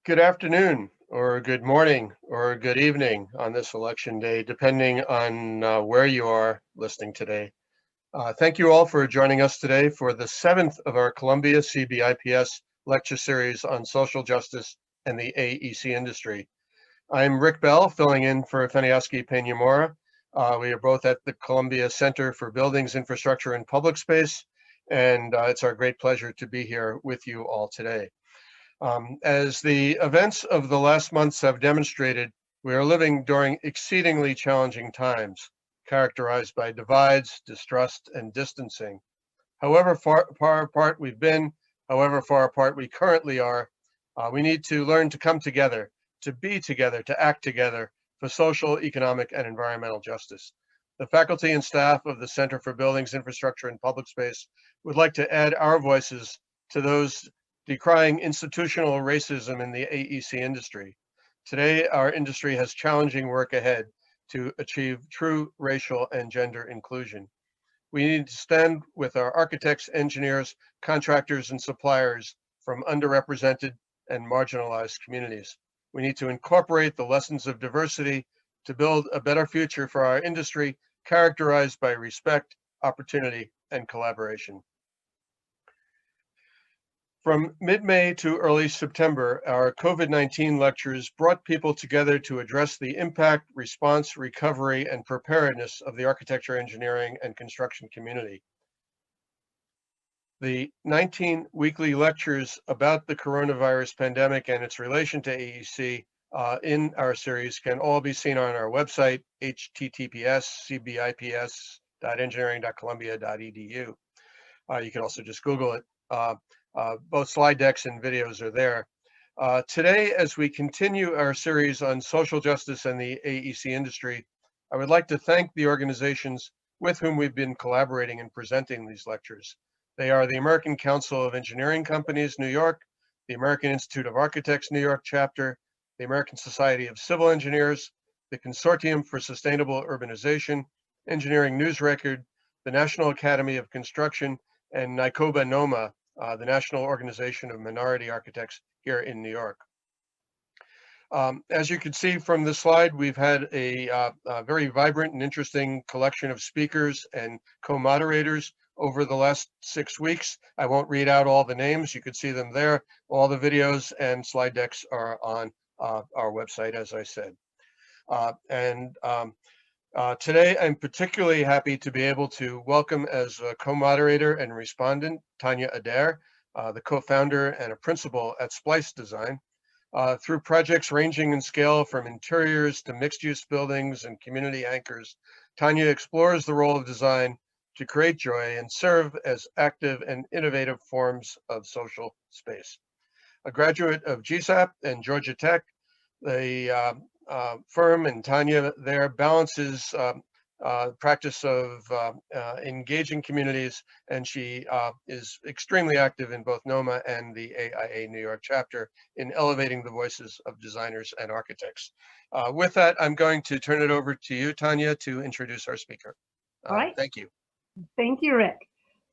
Good afternoon, or good morning, or good evening on this election day, depending on where you are listening today. Thank you all for joining us today for the seventh of our Columbia CBIPS lecture series on social justice and the AEC industry. I'm Rick Bell, filling in for Feniaski Peñamora. We are both at the Columbia Center for Buildings, Infrastructure, and Public Space, and it's our great pleasure to be here with you all today. As the events of the last months have demonstrated, we are living during exceedingly challenging times, characterized by divides, distrust, and distancing. However far apart we've been, however far apart we currently are, we need to learn to come together, to be together, to act together for social, economic, and environmental justice. The faculty and staff of the Center for Buildings, Infrastructure, and Public Space would like to add our voices to those decrying institutional racism in the AEC industry. Today, our industry has challenging work ahead to achieve true racial and gender inclusion. We need to stand with our architects, engineers, contractors, and suppliers from underrepresented and marginalized communities. We need to incorporate the lessons of diversity to build a better future for our industry, characterized by respect, opportunity, and collaboration. From mid-May to early September, our COVID-19 lectures brought people together to address the impact, response, recovery, and preparedness of the architecture, engineering, and construction community. The 19 weekly lectures about the coronavirus pandemic and its relation to AEC in our series can all be seen on our website, https://cbips.engineering.columbia.edu. You can also just Google it. Both slide decks and videos are there. Today, as we continue our series on social justice and the AEC industry, I would like to thank the organizations with whom we've been collaborating and presenting these lectures. They are the American Council of Engineering Companies, New York, the American Institute of Architects, New York chapter, the American Society of Civil Engineers, the Consortium for Sustainable Urbanization, Engineering News Record, the National Academy of Construction, and NICOBA NOMA, the National Organization of Minority Architects here in New York. As you can see from this slide, we've had a very vibrant and interesting collection of speakers and co-moderators over the last 6 weeks. I won't read out all the names. You could see them there. All the videos and slide decks are on our website, as I said. Today, I'm particularly happy to be able to welcome as a co-moderator and respondent, Tanya Adair, the co-founder and a principal at Splice Design. Through projects ranging in scale from interiors to mixed-use buildings and community anchors, Tanya explores the role of design to create joy and serve as active and innovative forms of social space. A graduate of GSAP and Georgia Tech, the firm and Tanya there balances practice of engaging communities, and she is extremely active in both NOMA and the AIA New York chapter in elevating the voices of designers and architects. With that, I'm going to turn it over to you, Tanya, to introduce our speaker. All right. Thank you. Thank you, Rick.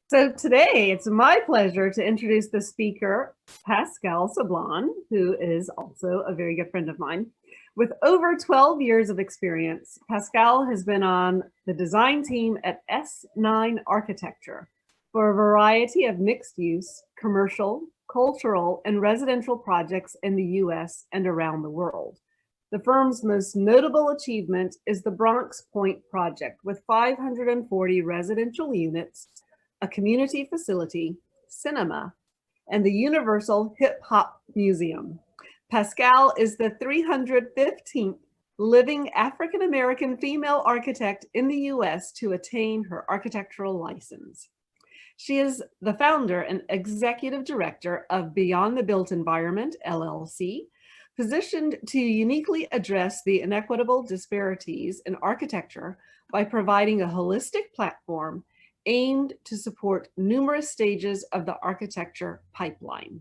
So today it's my pleasure to introduce the speaker, Pascale Sablan, who is also a very good friend of mine. With over 12 years of experience, Pascale has been on the design team at S9 Architecture for a variety of mixed-use, commercial, cultural, and residential projects in the US and around the world. The firm's most notable achievement is the Bronx Point project with 540 residential units, a community facility, cinema, and the Universal Hip Hop Museum. Pascale is the 315th living African-American female architect in the US to attain her architectural license. She is the founder and executive director of Beyond the Built Environment, LLC, positioned to uniquely address the inequitable disparities in architecture by providing a holistic platform aimed to support numerous stages of the architecture pipeline.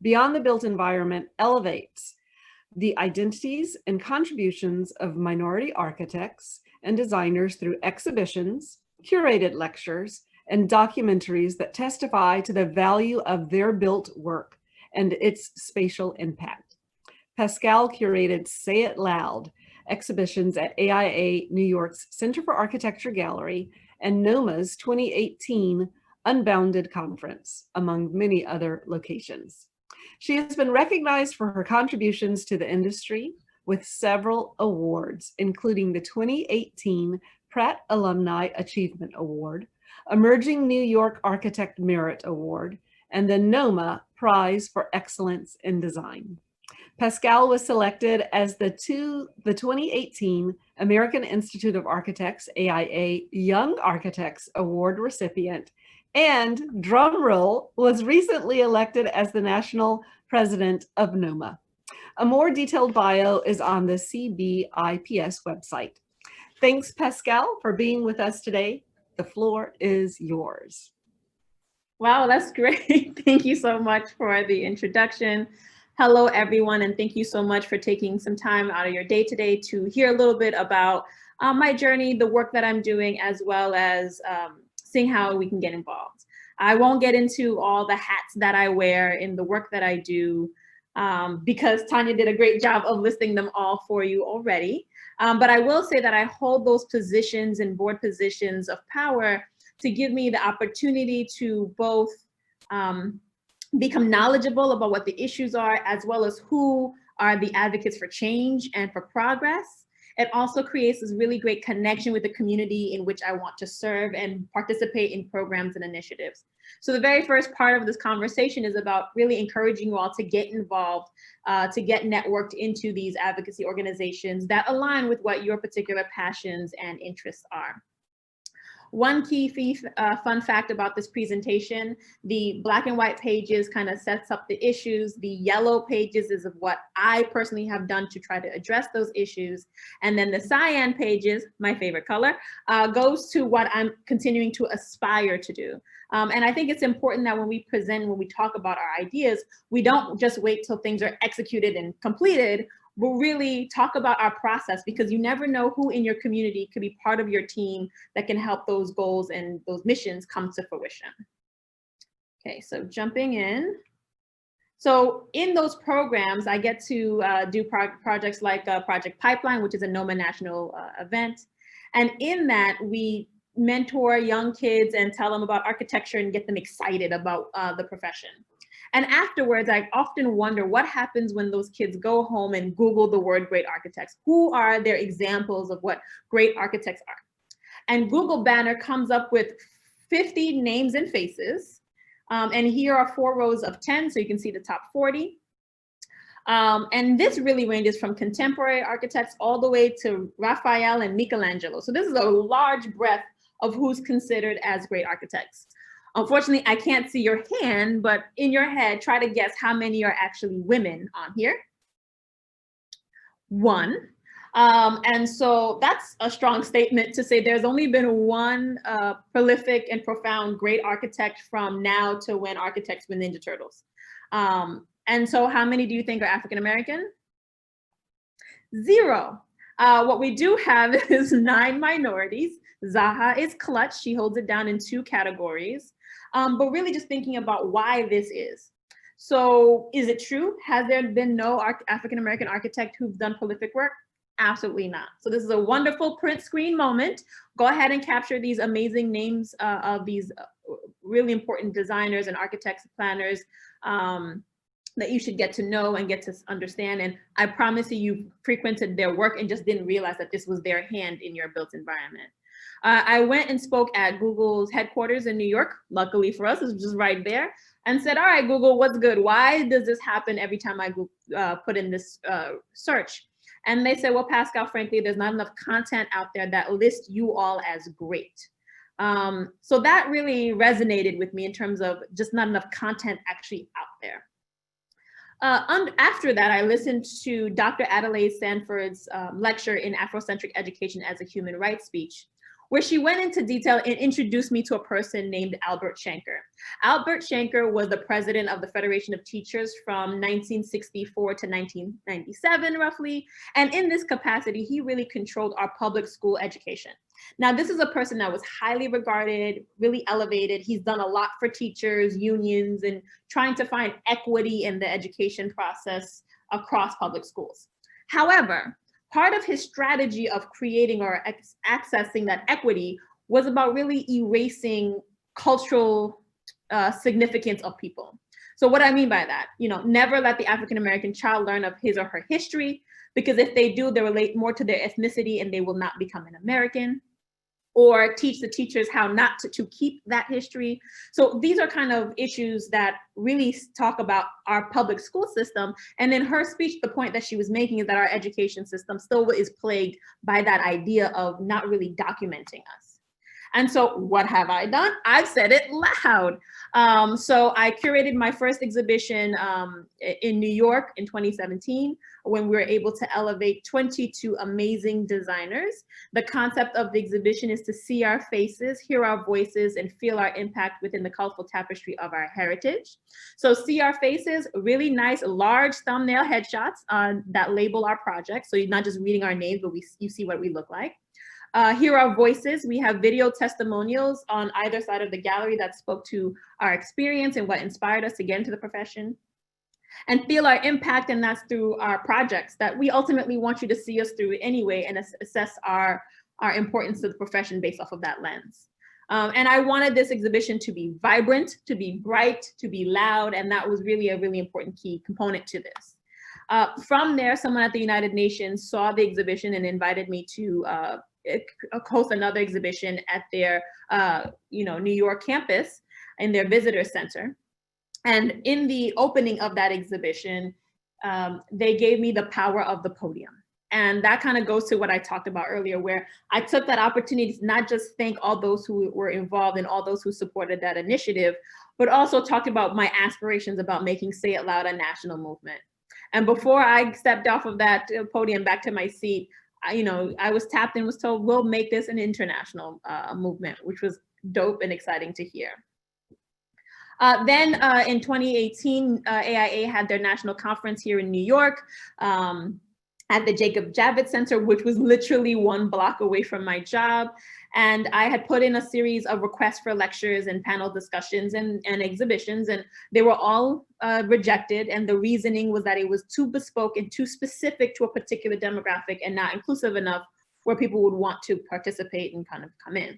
Beyond the Built Environment elevates the identities and contributions of minority architects and designers through exhibitions, curated lectures, and documentaries that testify to the value of their built work and its spatial impact. Pascale curated Say It Loud exhibitions at AIA New York's Center for Architecture Gallery and NOMA's 2018 Unbounded Conference, among many other locations. She has been recognized for her contributions to the industry with several awards, including the 2018 Pratt Alumni Achievement Award, Emerging New York Architect Merit Award, and the NOMA Prize for Excellence in Design. Pascale was selected as the 2018 American Institute of Architects, AIA Young Architects Award recipient, and, drumroll, was recently elected as the national president of NOMA. A more detailed bio is on the CBIPS website. Thanks, Pascale, for being with us today. The floor is yours. Wow, that's great. Thank you so much for the introduction. Hello, everyone, and thank you so much for taking some time out of your day today to hear a little bit about my journey, the work that I'm doing, as well as seeing how we can get involved. I won't get into all the hats that I wear in the work that I do because Tanya did a great job of listing them all for you already. But I will say that I hold those positions and board positions of power to give me the opportunity to both become knowledgeable about what the issues are, as well as who are the advocates for change and for progress. It also creates this really great connection with the community in which I want to serve and participate in programs and initiatives. So the very first part of this conversation is about really encouraging you all to get involved, to get networked into these advocacy organizations that align with what your particular passions and interests are. One key fun fact about this presentation, the black and white pages kind of sets up the issues. The yellow pages is of what I personally have done to try to address those issues. And then the cyan pages, my favorite color, goes to what I'm continuing to aspire to do. And I think it's important that when we present, when we talk about our ideas, we don't just wait till things are executed and completed. We'll really talk about our process, because you never know who in your community could be part of your team that can help those goals and those missions come to fruition. Okay, so jumping in. So in those programs, I get to do projects like Project Pipeline, which is a NOMA national event. And in that, we mentor young kids and tell them about architecture and get them excited about the profession. And afterwards, I often wonder what happens when those kids go home and Google the word great architects. Who are their examples of what great architects are? And Google Banner comes up with 50 names and faces. And here are 4 rows of 10, so you can see the top 40. And this really ranges from contemporary architects all the way to Raphael and Michelangelo. So this is a large breadth of who's considered as great architects. Unfortunately, I can't see your hand, but in your head, try to guess how many are actually women on here. 1. And so that's a strong statement to say there's only been one prolific and profound great architect from now to when architects were Ninja Turtles. And so how many do you think are African American? 0. What we do have is 9 minorities. Zaha is clutch. She holds it down in 2 categories. But really just thinking about why this is. So is it true? Has there been no African-American architect who's done prolific work? Absolutely not. So this is a wonderful print screen moment. Go ahead and capture these amazing names of these really important designers and architects, planners that you should get to know and get to understand. And I promise you frequented their work and just didn't realize that this was their hand in your built environment. I went and spoke at Google's headquarters in New York. Luckily for us, it was just right there, and said, all right, Google, what's good? Why does this happen every time I put in this search? And they said, well, Pascale, frankly, there's not enough content out there that lists you all as great. So that really resonated with me in terms of just not enough content actually out there. After that, I listened to Dr. Adelaide Sanford's lecture in Afrocentric Education as a Human Rights Speech, where she went into detail and introduced me to a person named Albert Shanker. Albert Shanker was the president of the Federation of Teachers from 1964 to 1997, roughly. And in this capacity, he really controlled our public school education. Now, this is a person that was highly regarded, really elevated. He's done a lot for teachers, unions, and trying to find equity in the education process across public schools. However, part of his strategy of creating or accessing that equity was about really erasing cultural significance of people. So what I mean by that, never let the African-American child learn of his or her history, because if they do, they relate more to their ethnicity and they will not become an American. Or teach the teachers how not to keep that history. So these are kind of issues that really talk about our public school system. And in her speech, the point that she was making is that our education system still is plagued by that idea of not really documenting us. And so what have I done? I've said it loud. So I curated my first exhibition in New York in 2017, when we were able to elevate 22 amazing designers. The concept of the exhibition is to see our faces, hear our voices, and feel our impact within the colorful tapestry of our heritage. So see our faces, really nice, large thumbnail headshots that label our project. So you're not just reading our names, but you see what we look like. Hear our voices. We have video testimonials on either side of the gallery that spoke to our experience and what inspired us to get into the profession. And feel our impact, and that's through our projects that we ultimately want you to see us through anyway, and assess our importance to the profession based off of that lens. And I wanted this exhibition to be vibrant, to be bright, to be loud, and that was really a really important key component to this. From there, someone at the United Nations saw the exhibition and invited me to host another exhibition at their New York campus in their visitor center. And in the opening of that exhibition, they gave me the power of the podium. And that kind of goes to what I talked about earlier, where I took that opportunity to not just thank all those who were involved and all those who supported that initiative, but also talked about my aspirations about making Say It Loud a national movement. And before I stepped off of that podium back to my seat, I was tapped and was told, we'll make this an international movement, which was dope and exciting to hear. Then in 2018, AIA had their national conference here in New York at the Jacob Javits Center, which was literally 1 block away from my job. And I had put in a series of requests for lectures and panel discussions and exhibitions, and they were all rejected. And the reasoning was that it was too bespoke and too specific to a particular demographic and not inclusive enough where people would want to participate and kind of come in.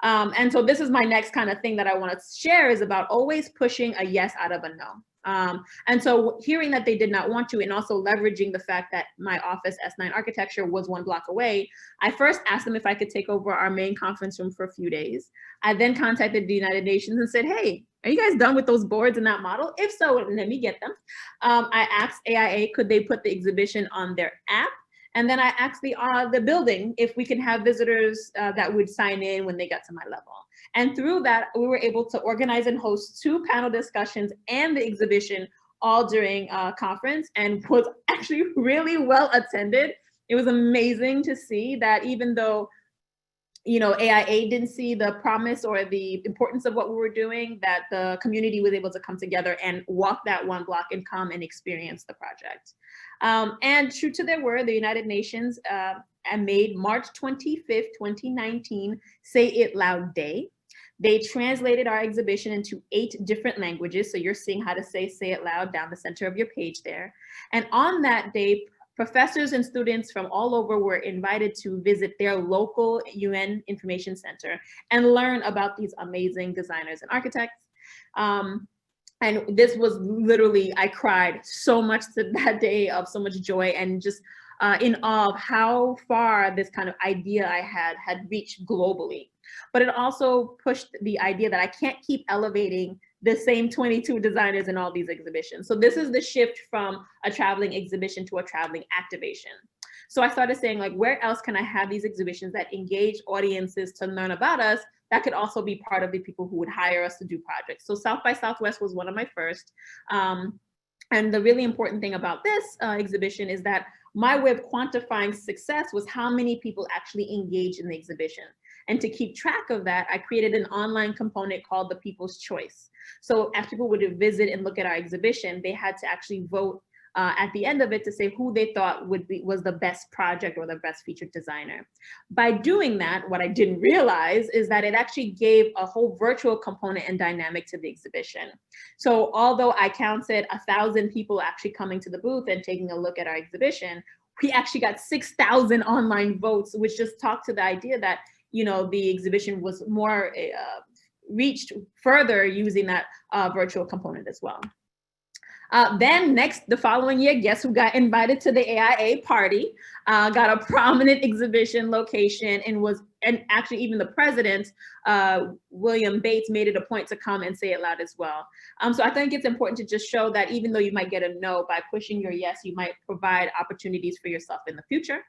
And so this is my next kind of thing that I want to share, is about always pushing a yes out of a no. And so hearing that they did not want to, and also leveraging the fact that my office, S9 Architecture, was 1 block away, I first asked them if I could take over our main conference room for a few days. I then contacted the United Nations and said, hey, are you guys done with those boards and that model? If so, let me get them. I asked AIA, could they put the exhibition on their app? And then I asked the building if we can have visitors that would sign in when they got to my level. And through that, we were able to organize and host 2 panel discussions and the exhibition all during a conference, and was actually really well attended. It was amazing to see that even though AIA didn't see the promise or the importance of what we were doing, that the community was able to come together and walk that 1 block and come and experience the project. And true to their word, the United Nations made March 25th, 2019, Say It Loud Day. They translated our exhibition into 8 different languages. So you're seeing how to say It Loud down the center of your page there. And on that day, professors and students from all over were invited to visit their local UN Information Center and learn about these amazing designers and architects. And this was literally, I cried so much to that day, of so much joy, and just in awe of how far this kind of idea I had reached globally. But it also pushed the idea that I can't keep elevating the same 22 designers in all these exhibitions. So this is the shift from a traveling exhibition to a traveling activation. So I started saying, like, where else can I have these exhibitions that engage audiences to learn about us, that could also be part of the people who would hire us to do projects? So South by Southwest was one of my first. And the really important thing about this exhibition is that my way of quantifying success was how many people actually engaged in the exhibition. And to keep track of that, I created an online component called the People's Choice. So as people would visit and look at our exhibition, they had to actually vote at the end of it to say who they thought was the best project or the best featured designer. By doing that, what I didn't realize is that it actually gave a whole virtual component and dynamic to the exhibition. So although I counted 1,000 people actually coming to the booth and taking a look at our exhibition, we actually got 6,000 online votes, which just talked to the idea that, you know, the exhibition was more reached further using that virtual component as well. Then next, the following year, guess who got invited to the AIA party, got a prominent exhibition location, and actually even the president, William Bates, made it a point to come and say it loud as well. So I think it's important to just show that even though you might get a no, by pushing your yes, you might provide opportunities for yourself in the future.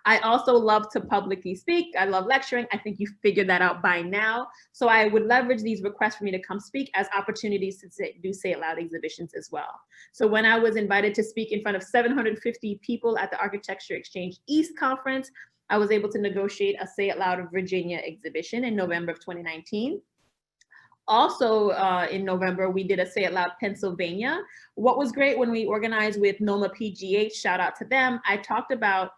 I also love to publicly speak. I love lecturing. I think you figured that out by now. So I would leverage these requests for me to come speak as opportunities to do Say It Loud exhibitions as well. So when I was invited to speak in front of 750 people at the Architecture Exchange East Conference, I was able to negotiate a Say It Loud Virginia exhibition in November of 2019. Also in November, we did a Say It Loud Pennsylvania. What was great when we organized with NOMA PGH, shout out to them, I talked about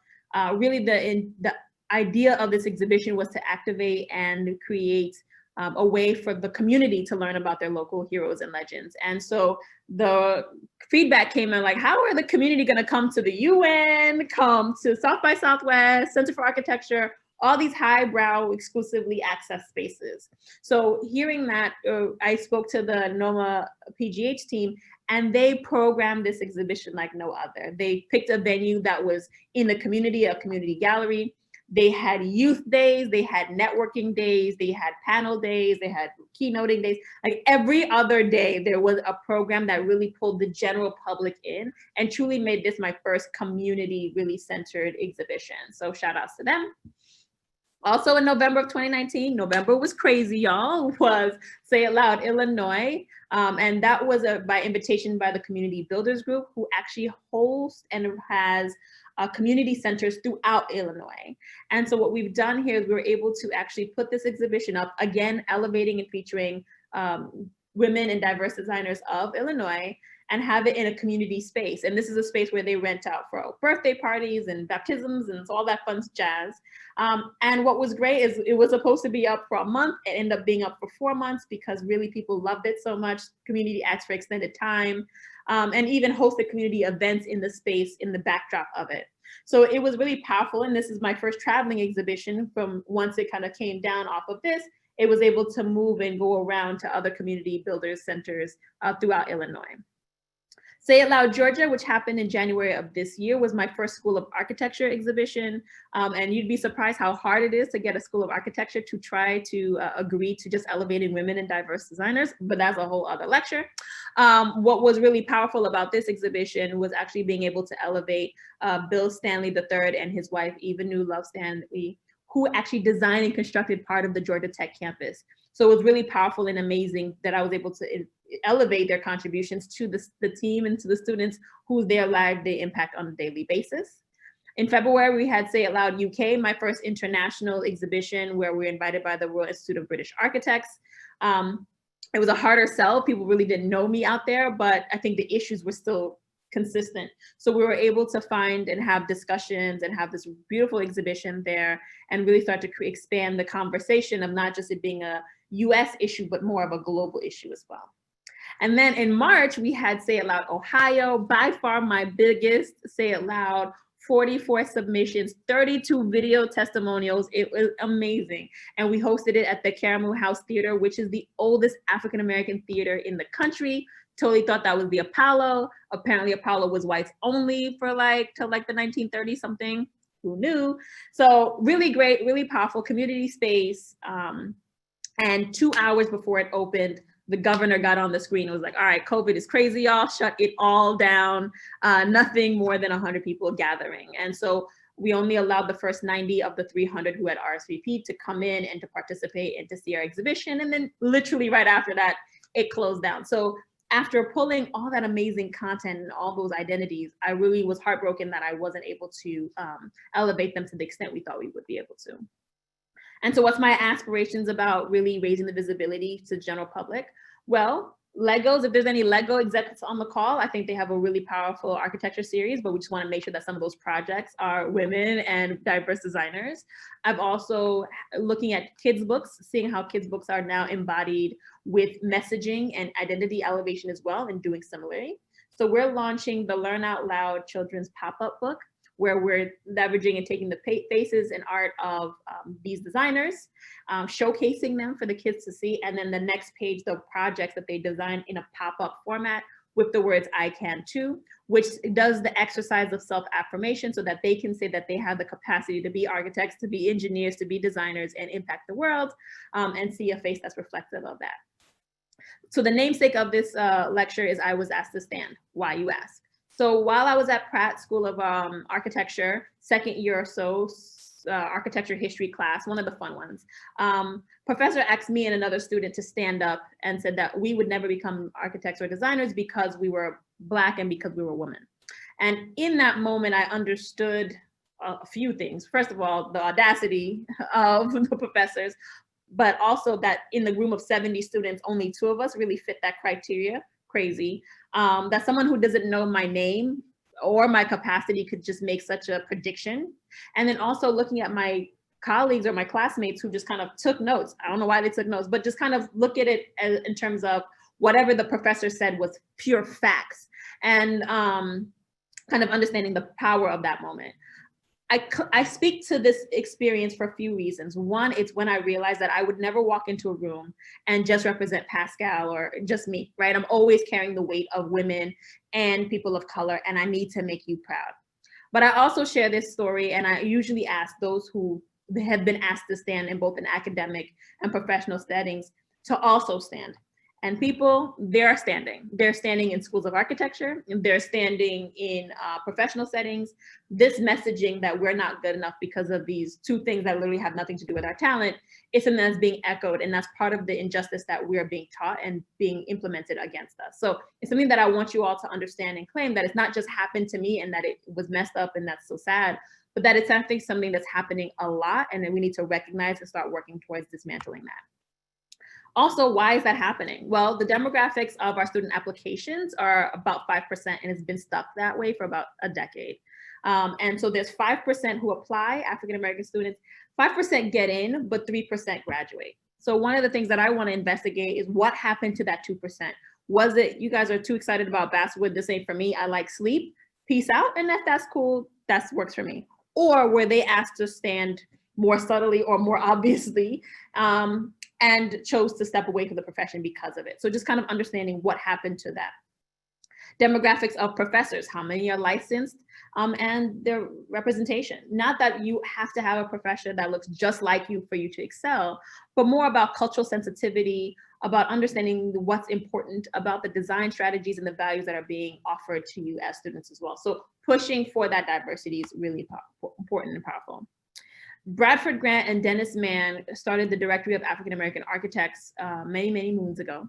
really the idea of this exhibition was to activate and create a way for the community to learn about their local heroes and legends. And so the feedback came in like, how are the community gonna come to the UN, come to South by Southwest, Center for Architecture, all these highbrow, exclusively accessed spaces. So hearing that, I spoke to the NOMA PGH team, and they programmed this exhibition like no other. They picked a venue that was in the community, a community gallery. They had youth days, they had networking days, they had panel days, they had keynoting days. Like every other day, there was a program that really pulled the general public in and truly made this my first community really centered exhibition. So shout outs to them. Also in November of 2019, November was crazy, y'all, was Say It Loud Illinois. And that was by invitation by the Community Builders Group, who actually hosts and has community centers throughout Illinois. And so what we've done here is we're able to actually put this exhibition up, again, elevating and featuring women and diverse designers of Illinois, and have it in a community space. And this is a space where they rent out for birthday parties and baptisms and all that fun jazz. And what was great is it was supposed to be up for a month. It ended up being up for 4 months because really people loved it so much. Community asked for extended time, and even hosted community events in the space in the backdrop of it. So it was really powerful. And this is my first traveling exhibition from once it kind of came down off of this, it was able to move and go around to other community builders centers throughout Illinois. Say It Loud Georgia, which happened in January of this year, was my first School of Architecture exhibition. And you'd be surprised how hard it is to get a School of Architecture to try to agree to just elevating women and diverse designers, but that's a whole other lecture. What was really powerful about this exhibition was actually being able to elevate Bill Stanley III and his wife, Eva New Love Stanley, who actually designed and constructed part of the Georgia Tech campus. So it was really powerful and amazing that I was able to elevate their contributions to the team and to the students who their life they impact on a daily basis. In February, we had Say It Loud UK, my first international exhibition where we were invited by the Royal Institute of British Architects. It was a harder sell. People really didn't know me out there, but I think the issues were still consistent. So we were able to find and have discussions and have this beautiful exhibition there and really start to expand the conversation of not just it being a US issue, but more of a global issue as well. And then in March, we had Say It Loud Ohio, by far my biggest Say It Loud, 44 submissions, 32 video testimonials. It was amazing. And we hosted it at the Caramoo House Theater, which is the oldest African-American theater in the country. Totally thought that was the Apollo. Apparently Apollo was whites only for till the 1930s something. Who knew? So really great, really powerful community space. And 2 hours before it opened, the governor got on the screen and was like, all right, COVID is crazy, y'all, shut it all down. Nothing more than 100 people gathering. And so we only allowed the first 90 of the 300 who had RSVP to come in and to participate and to see our exhibition. And then literally right after that, it closed down. So after pulling all that amazing content and all those identities, I really was heartbroken that I wasn't able to elevate them to the extent we thought we would be able to. And so what's my aspirations about really raising the visibility to the general public? Well, Legos, if there's any Lego executives on the call, I think they have a really powerful architecture series, but we just want to make sure that some of those projects are women and diverse designers. I've also looking at kids books, seeing how kids books are now embodied with messaging and identity elevation as well, and doing similarly. So we're launching the Learn Out Loud children's pop-up book, where we're leveraging and taking the faces and art of these designers, showcasing them for the kids to see, and then the next page, the projects that they design in a pop-up format with the words "I can too," which does the exercise of self-affirmation so that they can say that they have the capacity to be architects, to be engineers, to be designers, and impact the world, and see a face that's reflective of that. So the namesake of this lecture is "I was asked to stand." Why, you ask? So while I was at Pratt School of Architecture, second year or so, architecture history class, one of the fun ones, professor asked me and another student to stand up and said that we would never become architects or designers because we were Black and because we were women. And in that moment, I understood a few things. First of all, the audacity of the professors, but also that in the room of 70 students, only 2 of us really fit that criteria. Crazy. That someone who doesn't know my name or my capacity could just make such a prediction. And then also looking at my colleagues or my classmates who just kind of took notes. I don't know why they took notes, but just kind of look at it as, in terms of whatever the professor said was pure facts, and kind of understanding the power of that moment. I speak to this experience for a few reasons. One, it's when I realized that I would never walk into a room and just represent Pascale or just me, right? I'm always carrying the weight of women and people of color, and I need to make you proud. But I also share this story, and I usually ask those who have been asked to stand in both an academic and professional settings to also stand. And people, they're standing. They're standing in schools of architecture, and they're standing in professional settings. This messaging that we're not good enough because of these 2 things that literally have nothing to do with our talent is something that's being echoed, and that's part of the injustice that we're being taught and being implemented against us. So it's something that I want you all to understand and claim, that it's not just happened to me and that it was messed up and that's so sad, but that it's, I think, something that's happening a lot, and then we need to recognize and start working towards dismantling that. Also, why is that happening? Well, the demographics of our student applications are about 5%, and it's been stuck that way for about a decade. And so there's 5% who apply, African-American students, 5% get in, but 3% graduate. So one of the things that I want to investigate is what happened to that 2%. Was it, you guys are too excited about basketball, this ain't for me, I like sleep, peace out, and if that's cool, that works for me. Or were they asked to stand more subtly or more obviously, and chose to step away from the profession because of it? So just kind of understanding what happened to that. Demographics of professors, how many are licensed, and their representation. Not that you have to have a professor that looks just like you for you to excel, but more about cultural sensitivity, about understanding what's important about the design strategies and the values that are being offered to you as students as well. So pushing for that diversity is really important and powerful. Bradford Grant and Dennis Mann started the Directory of African American Architects many, many moons ago.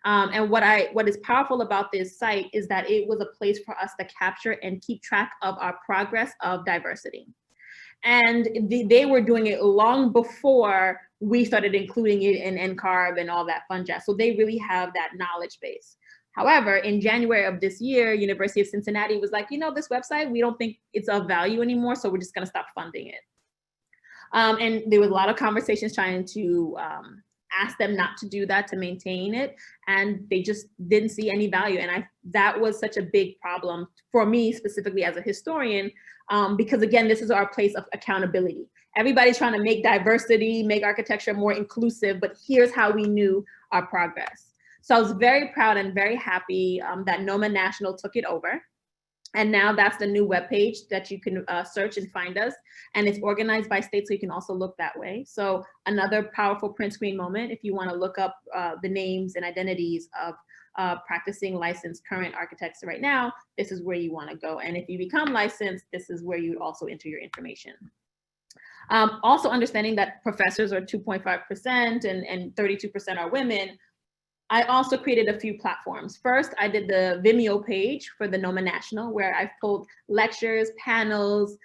And what is powerful about this site is that it was a place for us to capture and keep track of our progress of diversity. And they were doing it long before we started including it in NCARB and all that fun jazz. So they really have that knowledge base. However, in January of this year, University of Cincinnati was like, you know, this website, we don't think it's of value anymore, so we're just gonna stop funding it. And there was a lot of conversations trying to ask them not to do that, to maintain it, and they just didn't see any value. And that was such a big problem for me, specifically as a historian, because again, this is our place of accountability. Everybody's trying to make diversity, make architecture more inclusive, but here's how we knew our progress. So I was very proud and very happy that NOMA National took it over. And now that's the new webpage that you can search and find us. And it's organized by state, so you can also look that way. So another powerful print screen moment, if you want to look up the names and identities of practicing licensed current architects right now, this is where you want to go. And if you become licensed, this is where you also enter your information. Also understanding that professors are 2.5% and 32% are women. I also created a few platforms. First, I did the Vimeo page for the NOMA National, where I've pulled lectures, panels,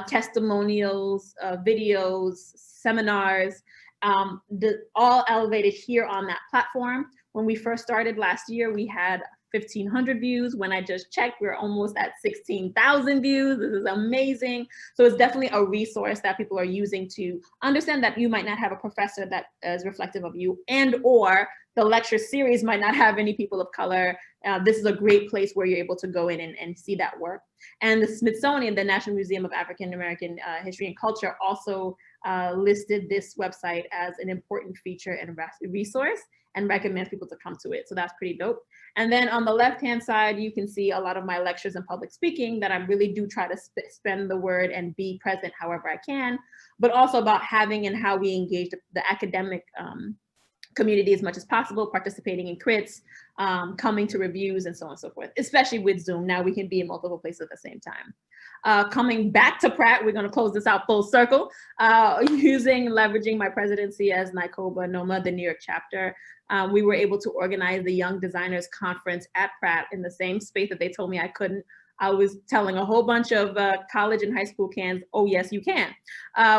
testimonials, videos, seminars, all elevated here on that platform, When we first started last year, we had 1,500 views. When I just checked, we're almost at 16,000 views. This is amazing. So it's definitely a resource that people are using to understand that you might not have a professor that is reflective of you, and or the lecture series might not have any people of color. This is a great place where you're able to go in and see that work. And the Smithsonian, the National Museum of African American History and Culture, also listed this website as an important feature and resource and recommends people to come to it. So that's pretty dope. And then on the left-hand side, you can see a lot of my lectures and public speaking that I really do try to spend the word and be present however I can, but also about having and how we engage the academic community as much as possible, participating in crits, coming to reviews, and so on and so forth, especially with Zoom. Now we can be in multiple places at the same time. Coming back to Pratt, we're going to close this out full circle, leveraging my presidency as NYCOBA NOMA, the New York chapter. We were able to organize the Young Designers Conference at Pratt in the same space that they told me I couldn't. I was telling a whole bunch of college and high school cans, oh yes, you can.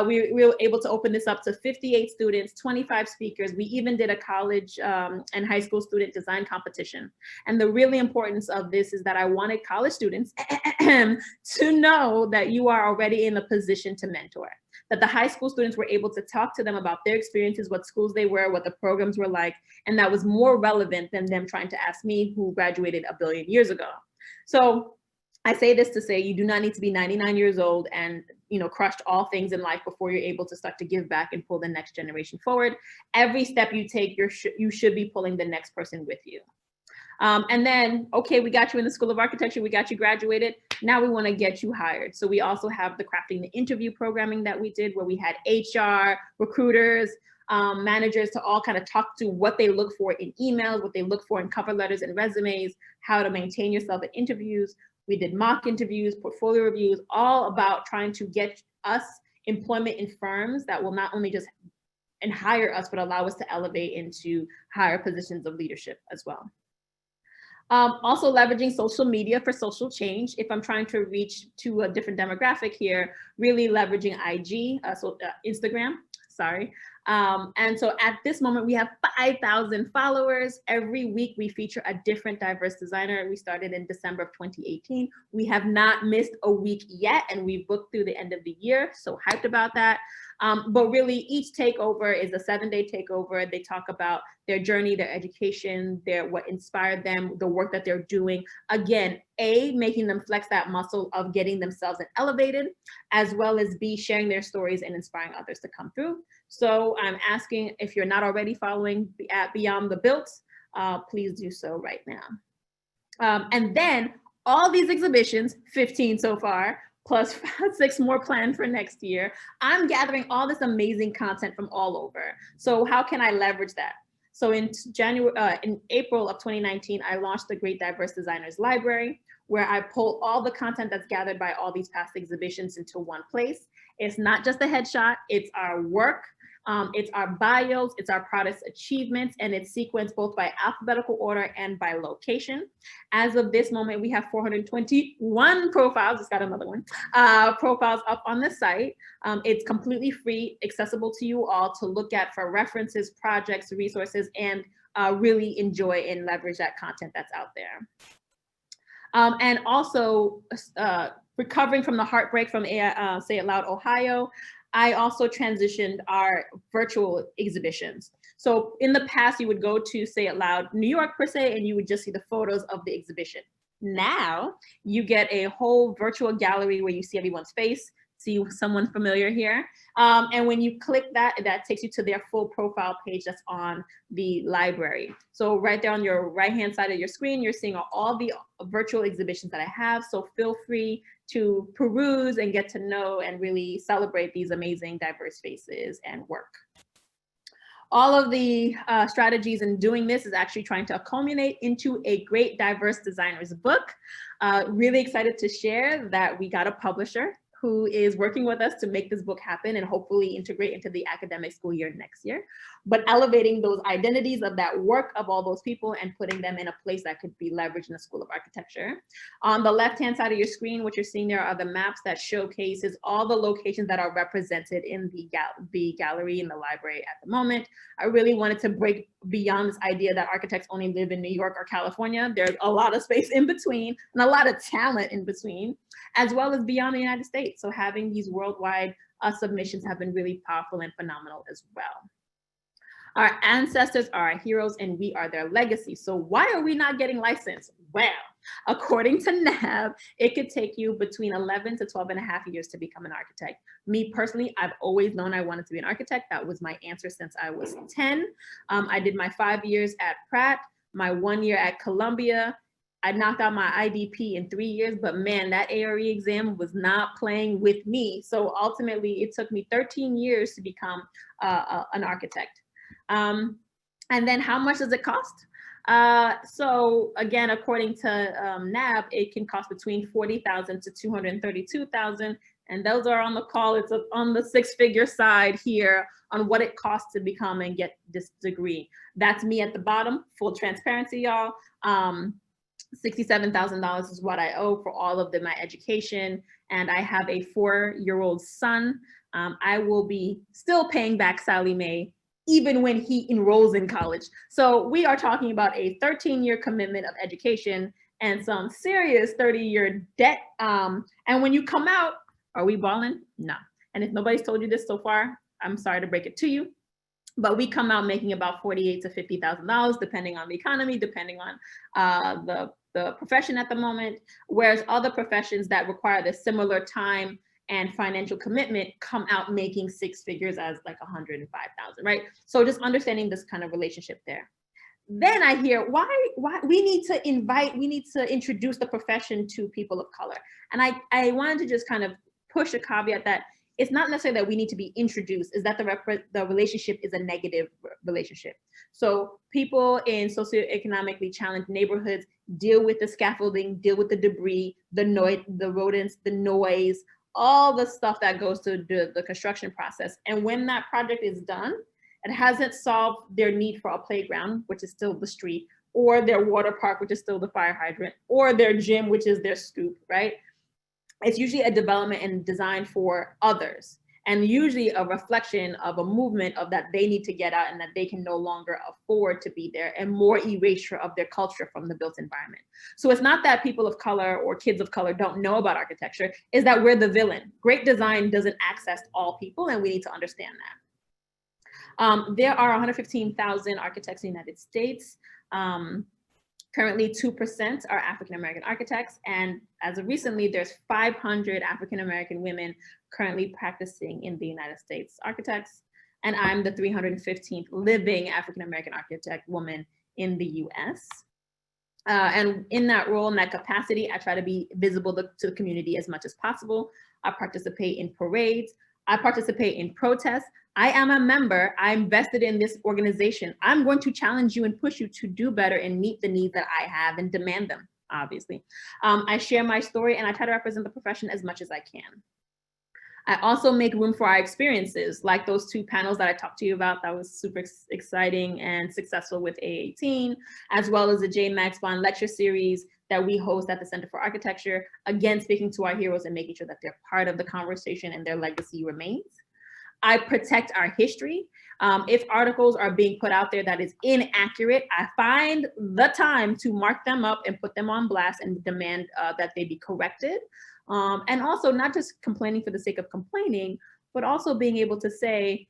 We were able to open this up to 58 students, 25 speakers. We even did a college and high school student design competition. And the really importance of this is that I wanted college students to know that you are already in a position to mentor. That the high school students were able to talk to them about their experiences, what schools they were, what the programs were like, and that was more relevant than them trying to ask me who graduated a billion years ago. So I say this to say you do not need to be 99 years old and crushed all things in life before you're able to start to give back and pull the next generation forward. Every step you take, you should be pulling the next person with you. And then, okay, we got you in the School of Architecture, we got you graduated. Now we want to get you hired. So we also have the Crafting the Interview programming that we did, where we had HR, recruiters, managers to all kind of talk to what they look for in emails, what they look for in cover letters and resumes, how to maintain yourself at interviews. We did mock interviews, portfolio reviews, all about trying to get us employment in firms that will not only just hire us, but allow us to elevate into higher positions of leadership as well. Also leveraging social media for social change. If I'm trying to reach to a different demographic here, really leveraging Instagram, sorry. And so at this moment, we have 5,000 followers. Every week we feature a different diverse designer. We started in December of 2018. We have not missed a week yet, and we've booked through the end of the year. So hyped about that. But really each takeover is a 7-day takeover. They talk about their journey, their education, what inspired them, the work that they're doing. Again, A, making them flex that muscle of getting themselves elevated, as well as B, sharing their stories and inspiring others to come through. So I'm asking, if you're not already following at Beyond the Built, please do so right now. And then all these exhibitions, 15 so far, plus 6 more planned for next year. I'm gathering all this amazing content from all over. So how can I leverage that? So in April of 2019, I launched the Great Diverse Designers Library, where I pull all the content that's gathered by all these past exhibitions into one place. It's not just a headshot, it's our work, it's our bios, it's our product's achievements, and it's sequenced both by alphabetical order and by location. As of this moment, we have 421 profiles, just got another one, profiles up on the site. It's completely free, accessible to you all to look at for references, projects, resources, and really enjoy and leverage that content that's out there. And also recovering from the heartbreak from Say It Loud, Ohio, I also transitioned our virtual exhibitions. So in the past, you would go to Say It Loud, New York per se, and you would just see the photos of the exhibition. Now you get a whole virtual gallery where you see everyone's face, see someone familiar here. And when you click that, that takes you to their full profile page that's on the library. So right there on your right-hand side of your screen, you're seeing all the virtual exhibitions that I have. So feel free to peruse and get to know and really celebrate these amazing diverse faces and work. All of the strategies in doing this is actually trying to culminate into a Great Diverse Designers book. Really excited to share that we got a publisher who is working with us to make this book happen and hopefully integrate into the academic school year next year. But elevating those identities of that work of all those people and putting them in a place that could be leveraged in the School of Architecture. On the left-hand side of your screen, what you're seeing there are the maps that showcases all the locations that are represented in the gallery in the library at the moment. I really wanted to break beyond this idea that architects only live in New York or California. There's a lot of space in between and a lot of talent in between, as well as beyond the United States. So having these worldwide submissions have been really powerful and phenomenal as well. Our ancestors are our heroes and we are their legacy. So why are we not getting licensed? Well, according to NAB, it could take you between 11 to 12 and a half years to become an architect. Me personally, I've always known I wanted to be an architect. That was my answer since I was 10. I did my 5 years at Pratt, my 1 year at Columbia. I knocked out my IDP in 3 years, but man, that ARE exam was not playing with me. So ultimately, it took me 13 years to become an architect. And then how much does it cost? So again, according to NAB, it can cost between $40,000 to $232,000. And those are on the call. It's on the six-figure side here on what it costs to become and get this degree. That's me at the bottom, full transparency, y'all. $67,000 is what I owe for all of my education. And I have a 4-year-old son. I will be still paying back Sally Mae even when he enrolls in college. So we are talking about a 13-year commitment of education and some serious 30-year debt. And when you come out, are we balling? No. And if nobody's told you this so far, I'm sorry to break it to you, but we come out making about $48,000 to $50,000, depending on the economy, depending on the profession at the moment, whereas other professions that require the similar time and financial commitment come out making 6 figures as like 105,000, right? So just understanding this kind of relationship there. Then I hear why we need to introduce the profession to people of color. And I wanted to just kind of push a caveat that it's not necessarily that we need to be introduced, is that the relationship is a negative relationship. So people in socioeconomically challenged neighborhoods deal with the scaffolding, deal with the debris, the noise, the rodents, the noise, all the stuff that goes to the construction process. And when that project is done, it hasn't solved their need for a playground, which is still the street, or their water park, which is still the fire hydrant, or their gym, which is their stoop, right? It's usually a development and design for others, and usually a reflection of a movement of that they need to get out and that they can no longer afford to be there, and more erasure of their culture from the built environment. So it's not that people of color or kids of color don't know about architecture, is that we're the villain. Great design doesn't access all people, and we need to understand that. There are 115,000 architects in the United States. Currently 2% are African-American architects, and as of recently, there's 500 African-American women currently practicing in the United States architects, and I'm the 315th living African-American architect woman in the US. And in that role, in that capacity, I try to be visible to the community as much as possible. I participate in parades, I participate in protests. I am a member, I'm vested in this organization. I'm going to challenge you and push you to do better and meet the needs that I have and demand them, obviously. I share my story and I try to represent the profession as much as I can. I also make room for our experiences, like those 2 panels that I talked to you about that was super exciting and successful with A18, as well as the J. Max Bond lecture series that we host at the Center for Architecture, again, speaking to our heroes and making sure that they're part of the conversation and their legacy remains. I protect our history. If articles are being put out there that is inaccurate, I find the time to mark them up and put them on blast and demand that they be corrected. And also not just complaining for the sake of complaining, but also being able to say,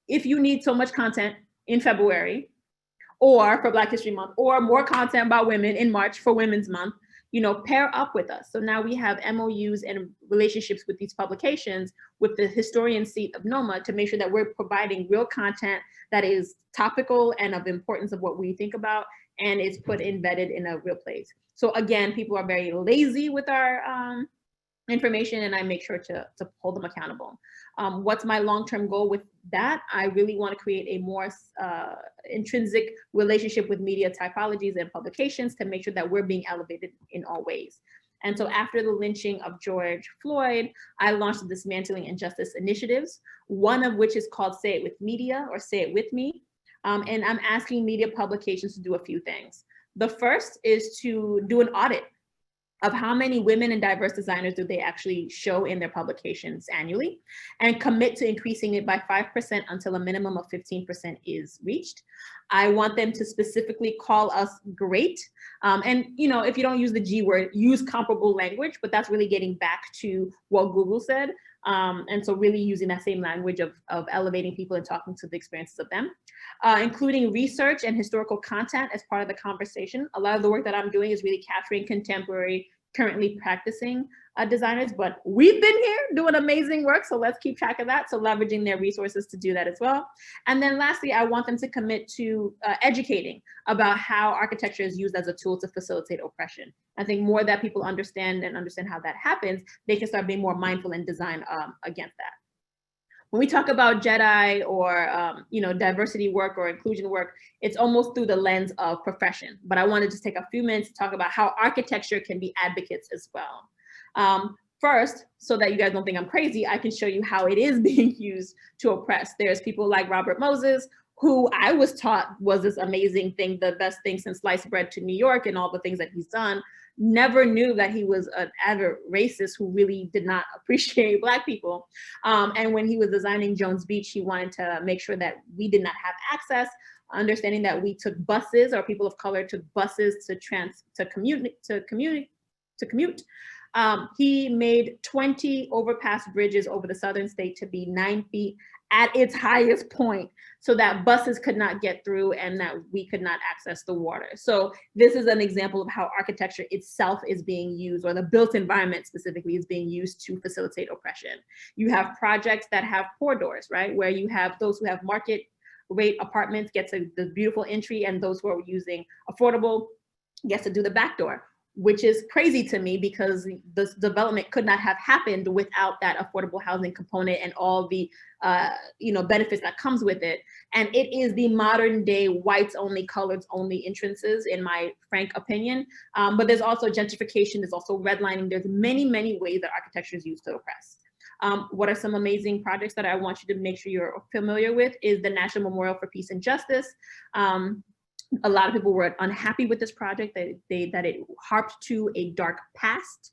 if you need so much content in February or for Black History Month, or more content about women in March for Women's Month, you know, pair up with us. So now we have MOUs and relationships with these publications with the historian seat of NOMA to make sure that we're providing real content that is topical and of importance of what we think about, and it's put embedded in a real place. So again, people are very lazy with our information, and I make sure to hold them accountable. What's my long-term goal with that? I really want to create a more intrinsic relationship with media typologies and publications to make sure that we're being elevated in all ways. And so after the lynching of George Floyd, I launched the Dismantling Injustice Initiatives, one of which is called Say It With Media, or Say It With Me. And I'm asking media publications to do a few things. The first is to do an audit of how many women and diverse designers do they actually show in their publications annually, and commit to increasing it by 5% until a minimum of 15% is reached. I want them to specifically call us great. And if you don't use the G word, use comparable language, but that's really getting back to what Google said. And so really using that same language of elevating people and talking to the experiences of them. Including research and historical content as part of the conversation. A lot of the work that I'm doing is really capturing contemporary, currently practicing designers, but we've been here doing amazing work, so let's keep track of that. So leveraging their resources to do that as well. And then lastly, I want them to commit to educating about how architecture is used as a tool to facilitate oppression. I think more that people understand how that happens, they can start being more mindful and design against that. When we talk about JEDI or diversity work or inclusion work, it's almost through the lens of profession. But I want to just take a few minutes to talk about how architecture can be advocates as well. First, so that you guys don't think I'm crazy, I can show you how it is being used to oppress. There's people like Robert Moses, who I was taught was this amazing thing, the best thing since sliced bread to New York and all the things that he's done. Never knew that he was an avid racist who really did not appreciate Black people. And when he was designing Jones Beach, he wanted to make sure that we did not have access, understanding that we took buses, or people of color took buses to commute. He made 20 overpass bridges over the southern state to be 9 feet at its highest point, so that buses could not get through and that we could not access the water. So this is an example of how architecture itself is being used, or the built environment specifically is being used to facilitate oppression. You have projects that have corridors, right? Where you have those who have market rate apartments get to the beautiful entry, and those who are using affordable gets to do the back door, which is crazy to me because this development could not have happened without that affordable housing component and all the benefits that comes with it. And it is the modern day whites only, coloreds only entrances, in my frank opinion. But there's also gentrification, there's also redlining, there's many, many ways that architecture is used to oppress. What are some amazing projects that I want you to make sure you're familiar with is the National Memorial for Peace and Justice. A lot of people were unhappy with this project, that it harped to a dark past.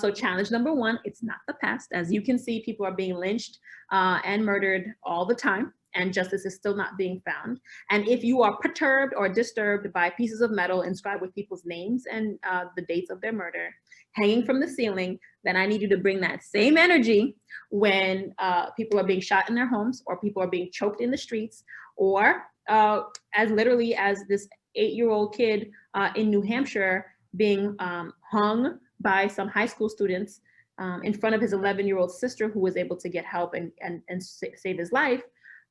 So challenge number one, it's not the past. As you can see, people are being lynched and murdered all the time, and justice is still not being found. And if you are perturbed or disturbed by pieces of metal inscribed with people's names and the dates of their murder hanging from the ceiling, then I need you to bring that same energy when people are being shot in their homes, or people are being choked in the streets, or as literally as this 8-year-old kid in New Hampshire being hung by some high school students in front of his 11-year-old sister, who was able to get help and save his life.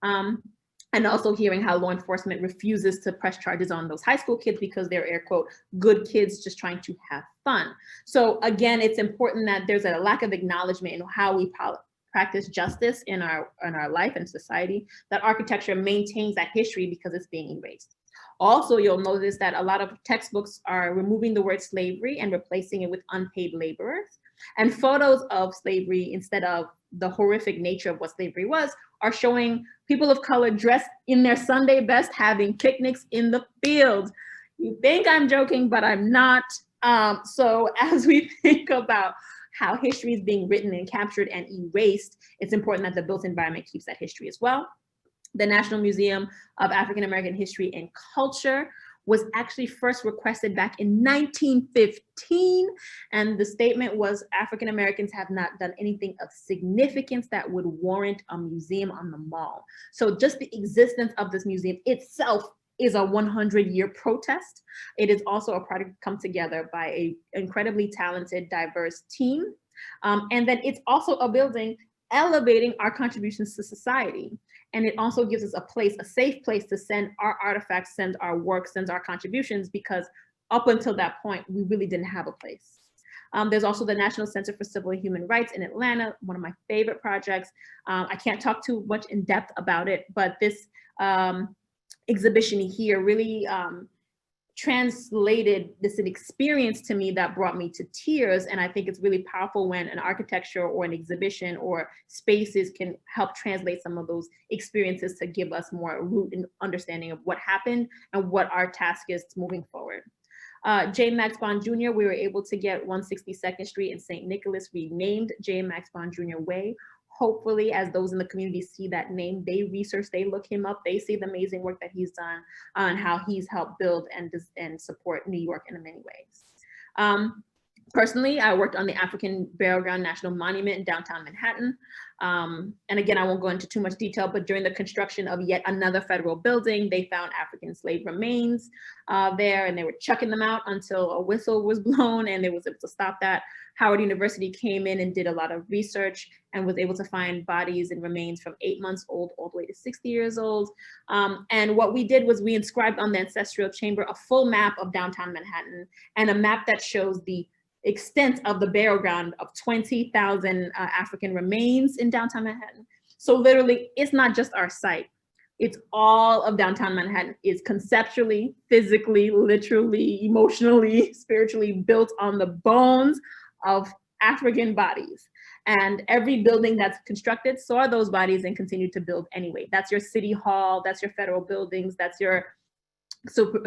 And also hearing how law enforcement refuses to press charges on those high school kids because they're, air quote, good kids just trying to have fun. So again, it's important that there's a lack of acknowledgement in how we practice justice in our life and society, that architecture maintains that history because it's being erased. Also, you'll notice that a lot of textbooks are removing the word slavery and replacing it with unpaid laborers. And photos of slavery, instead of the horrific nature of what slavery was, are showing people of color dressed in their Sunday best having picnics in the field. You think I'm joking, but I'm not. So as we think about how history is being written and captured and erased, it's important that the built environment keeps that history as well. The National Museum of African American History and Culture was actually first requested back in 1915. And the statement was, African Americans have not done anything of significance that would warrant a museum on the mall. So just the existence of this museum itself is a 100-year protest. It is also a project come together by an incredibly talented, diverse team. And then it's also a building elevating our contributions to society. And it also gives us a place, a safe place to send our artifacts, send our work, send our contributions, because up until that point, we really didn't have a place. There's also the National Center for Civil and Human Rights in Atlanta, one of my favorite projects. I can't talk too much in depth about it, but this exhibition here really translated this an experience to me that brought me to tears. And I think it's really powerful when an architecture or an exhibition or spaces can help translate some of those experiences to give us more root and understanding of what happened and what our task is moving forward. J. Max Bond Jr., we were able to get 162nd Street in St. Nicholas renamed J. Max Bond Jr. Way. Hopefully, as those in the community see that name, they research, they look him up, they see the amazing work that he's done and how he's helped build and support New York in many ways. Personally, I worked on the African Burial Ground National Monument in downtown Manhattan. And again, I won't go into too much detail, but during the construction of yet another federal building, they found African slave remains there, and they were chucking them out until a whistle was blown and they was able to stop that. Howard University came in and did a lot of research and was able to find bodies and remains from 8 months old all the way to 60 years old. And what we did was we inscribed on the ancestral chamber a full map of downtown Manhattan and a map that shows the extent of the burial ground of 20,000 African remains in downtown Manhattan. So literally, it's not just our site. It's all of downtown Manhattan is conceptually, physically, literally, emotionally, spiritually built on the bones of African bodies. And every building that's constructed saw those bodies and continued to build anyway. That's your city hall, that's your federal buildings, that's your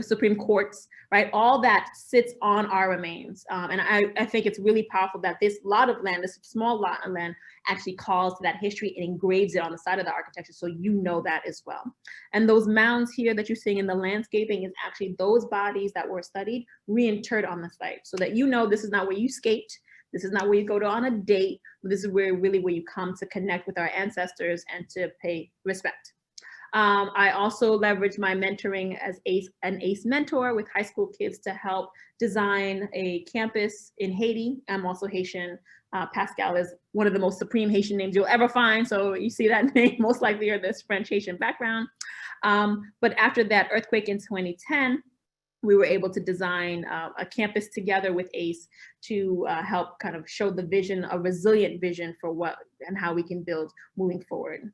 Supreme Courts, right? All that sits on our remains. And I think it's really powerful that this lot of land, this small lot of land, actually calls to that history and engraves it on the side of the architecture, so you know that as well. And those mounds here that you're seeing in the landscaping is actually those bodies that were studied, reinterred on the site, so that you know this is not where you escaped, this is not where you go to on a date, this is where you come to connect with our ancestors and to pay respect. I also leverage my mentoring as an ACE mentor with high school kids to help design a campus in Haiti. I'm also Haitian. Pascale is one of the most supreme Haitian names you'll ever find. So you see that name, most likely are this French Haitian background. But after that earthquake in 2010, we were able to design a campus together with ACE to help kind of show the vision, a resilient vision for what and how we can build moving forward.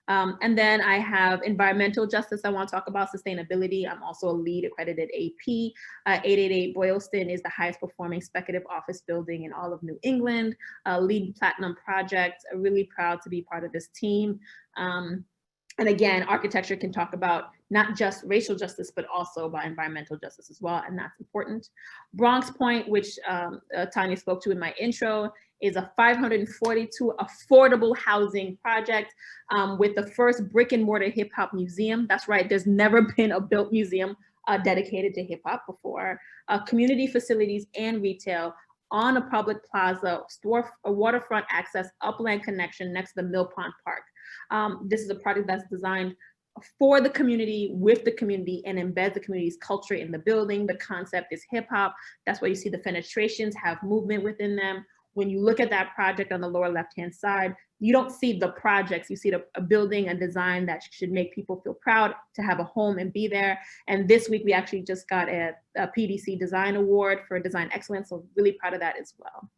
And then I have environmental justice. I want to talk about sustainability. I'm also a LEED accredited AP. 888 Boylston is the highest performing speculative office building in all of New England. LEED Platinum project. I'm really proud to be part of this team. And again, architecture can talk about not just racial justice, but also about environmental justice as well, and that's important. Bronx Point, which Tanya spoke to in my intro, is a 542 affordable housing project with the first brick and mortar hip hop museum. That's right, there's never been a built museum dedicated to hip hop before. Community facilities and retail on a public plaza, a waterfront access, upland connection next to the Mill Pond Park. This is a project that's designed for the community, with the community, and embeds the community's culture in the building. The concept is hip hop. That's why you see the fenestrations have movement within them. When you look at that project on the lower left-hand side, you don't see the projects, you see a building, a design that should make people feel proud to have a home and be there. And this week, we actually just got a PDC Design Award for Design Excellence, so really proud of that as well.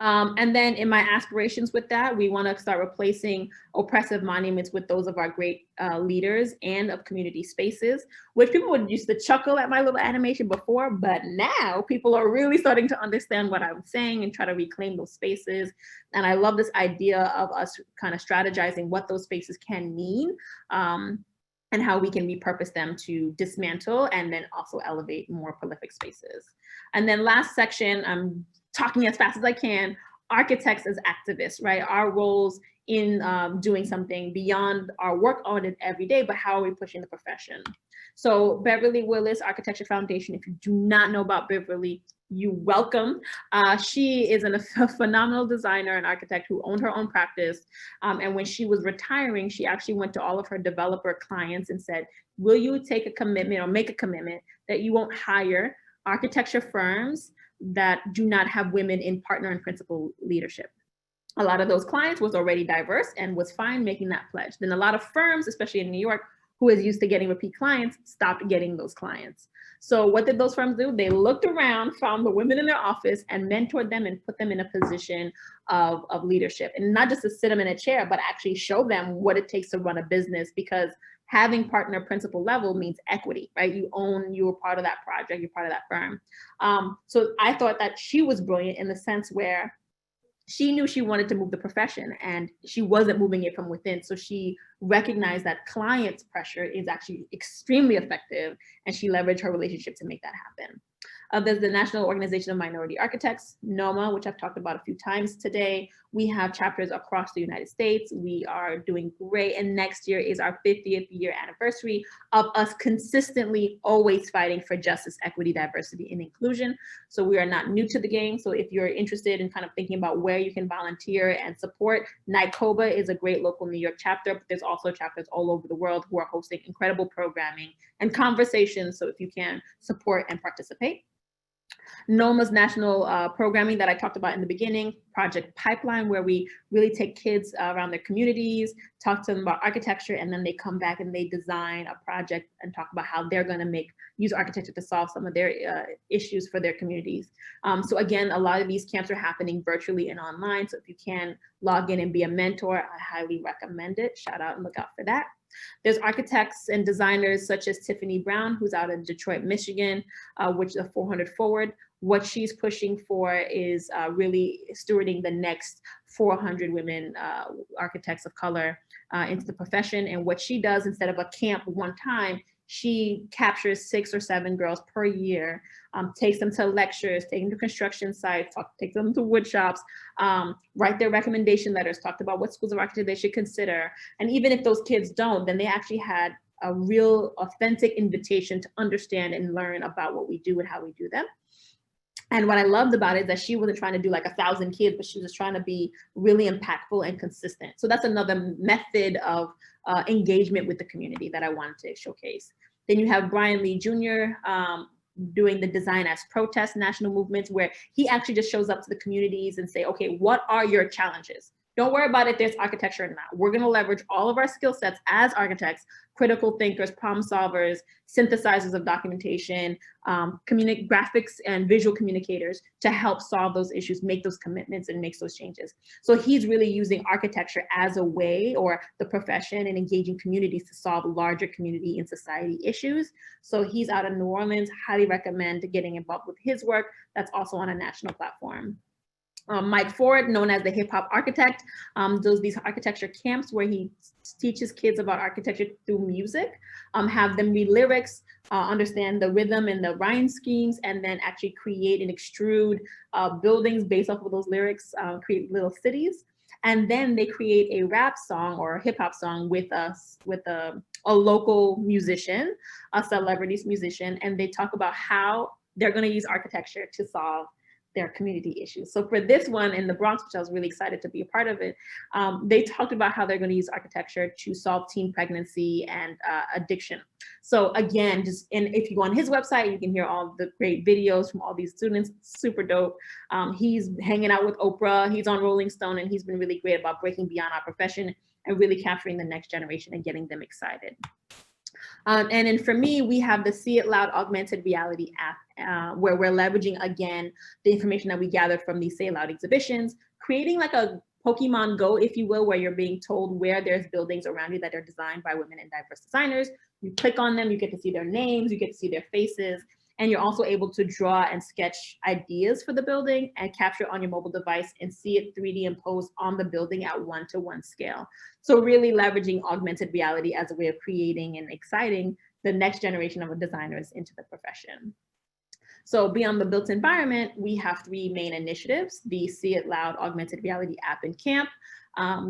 And then in my aspirations with that, we want to start replacing oppressive monuments with those of our great leaders and of community spaces, which people would used to chuckle at my little animation before, but now people are really starting to understand what I'm saying and try to reclaim those spaces. And I love this idea of us kind of strategizing what those spaces can mean and how we can repurpose them to dismantle and then also elevate more prolific spaces. And then last section, I'm talking as fast as I can, architects as activists, right? Our roles in doing something beyond our work on it every day, but how are we pushing the profession? So Beverly Willis Architecture Foundation, if you do not know about Beverly, you welcome. She is a phenomenal designer and architect who owned her own practice. And when she was retiring, she actually went to all of her developer clients and said, will you take a commitment or make a commitment that you won't hire architecture firms that do not have women in partner and principal leadership? A lot of those clients was already diverse and was fine making that pledge. Then a lot of firms, especially in New York, who is used to getting repeat clients, stopped getting those clients. So what did those firms do? They looked around, found the women in their office and mentored them and put them in a position of leadership. And not just to sit them in a chair, but actually show them what it takes to run a business, because having partner principal level means equity, right? You're part of that project, you're part of that firm. So I thought that she was brilliant in the sense where she knew she wanted to move the profession and she wasn't moving it from within. So she recognized that clients' pressure is actually extremely effective, and she leveraged her relationship to make that happen. There's the National Organization of Minority Architects, NOMA, which I've talked about a few times today. We have chapters across the United States. We are doing great. And next year is our 50th year anniversary of us consistently always fighting for justice, equity, diversity, and inclusion. So we are not new to the game. So if you're interested in kind of thinking about where you can volunteer and support, NICOBA is a great local New York chapter, but there's also chapters all over the world who are hosting incredible programming and conversations. So if you can support and participate. NOMA's national programming that I talked about in the beginning, Project Pipeline, where we really take kids around their communities, talk to them about architecture, and then they come back and they design a project and talk about how they're going to use architecture to solve some of their issues for their communities. So again, a lot of these camps are happening virtually and online. So if you can log in and be a mentor, I highly recommend it. Shout out and look out for that. There's architects and designers such as Tiffany Brown, who's out in Detroit, Michigan, which is a 400 Forward. What she's pushing for is really stewarding the next 400 women architects of color into the profession. And what she does, instead of a camp one time, she captures 6 or 7 girls per year, takes them to lectures, take them to construction sites, take them to wood shops, write their recommendation letters, talked about what schools of architecture they should consider. And even if those kids don't, then they actually had a real authentic invitation to understand and learn about what we do and how we do them. And what I loved about it is that she wasn't trying to do like 1,000 kids, but she was trying to be really impactful and consistent. So that's another method of engagement with the community that I wanted to showcase. Then you have Brian Lee Jr. Doing the Design as Protest national movements, where he actually just shows up to the communities and say, okay, what are your challenges? Don't worry about if there's architecture or not. We're going to leverage all of our skill sets as architects, critical thinkers, problem solvers, synthesizers of documentation, graphics and visual communicators to help solve those issues, make those commitments, and make those changes. So he's really using architecture as a way, or the profession, and engaging communities to solve larger community and society issues. So he's out of New Orleans. Highly recommend getting involved with his work. That's also on a national platform. Mike Ford, known as the hip hop architect, does these architecture camps where he teaches kids about architecture through music, have them read lyrics, understand the rhythm and the rhyme schemes, and then actually create and extrude buildings based off of those lyrics, create little cities. And then they create a rap song or a hip hop song with a local musician, a celebrities musician, and they talk about how they're going to use architecture to solve their community issues. So for this one in the Bronx, which I was really excited to be a part of it, they talked about how they're going to use architecture to solve teen pregnancy and addiction. So again, if you go on his website, you can hear all the great videos from all these students. Super dope. He's hanging out with Oprah, he's on Rolling Stone, and he's been really great about breaking beyond our profession and really capturing the next generation and getting them excited. And then for me, we have the See It Loud augmented reality app, where we're leveraging, again, the information that we gathered from these Say It Loud exhibitions, creating like a Pokemon Go, if you will, where you're being told where there's buildings around you that are designed by women and diverse designers. You click on them, you get to see their names, you get to see their faces, and you're also able to draw and sketch ideas for the building and capture on your mobile device and see it 3D imposed on the building at 1-to-1 scale. So really leveraging augmented reality as a way of creating and exciting the next generation of designers into the profession. So beyond the built environment, we have 3 main initiatives: the See It Loud augmented reality app and camp.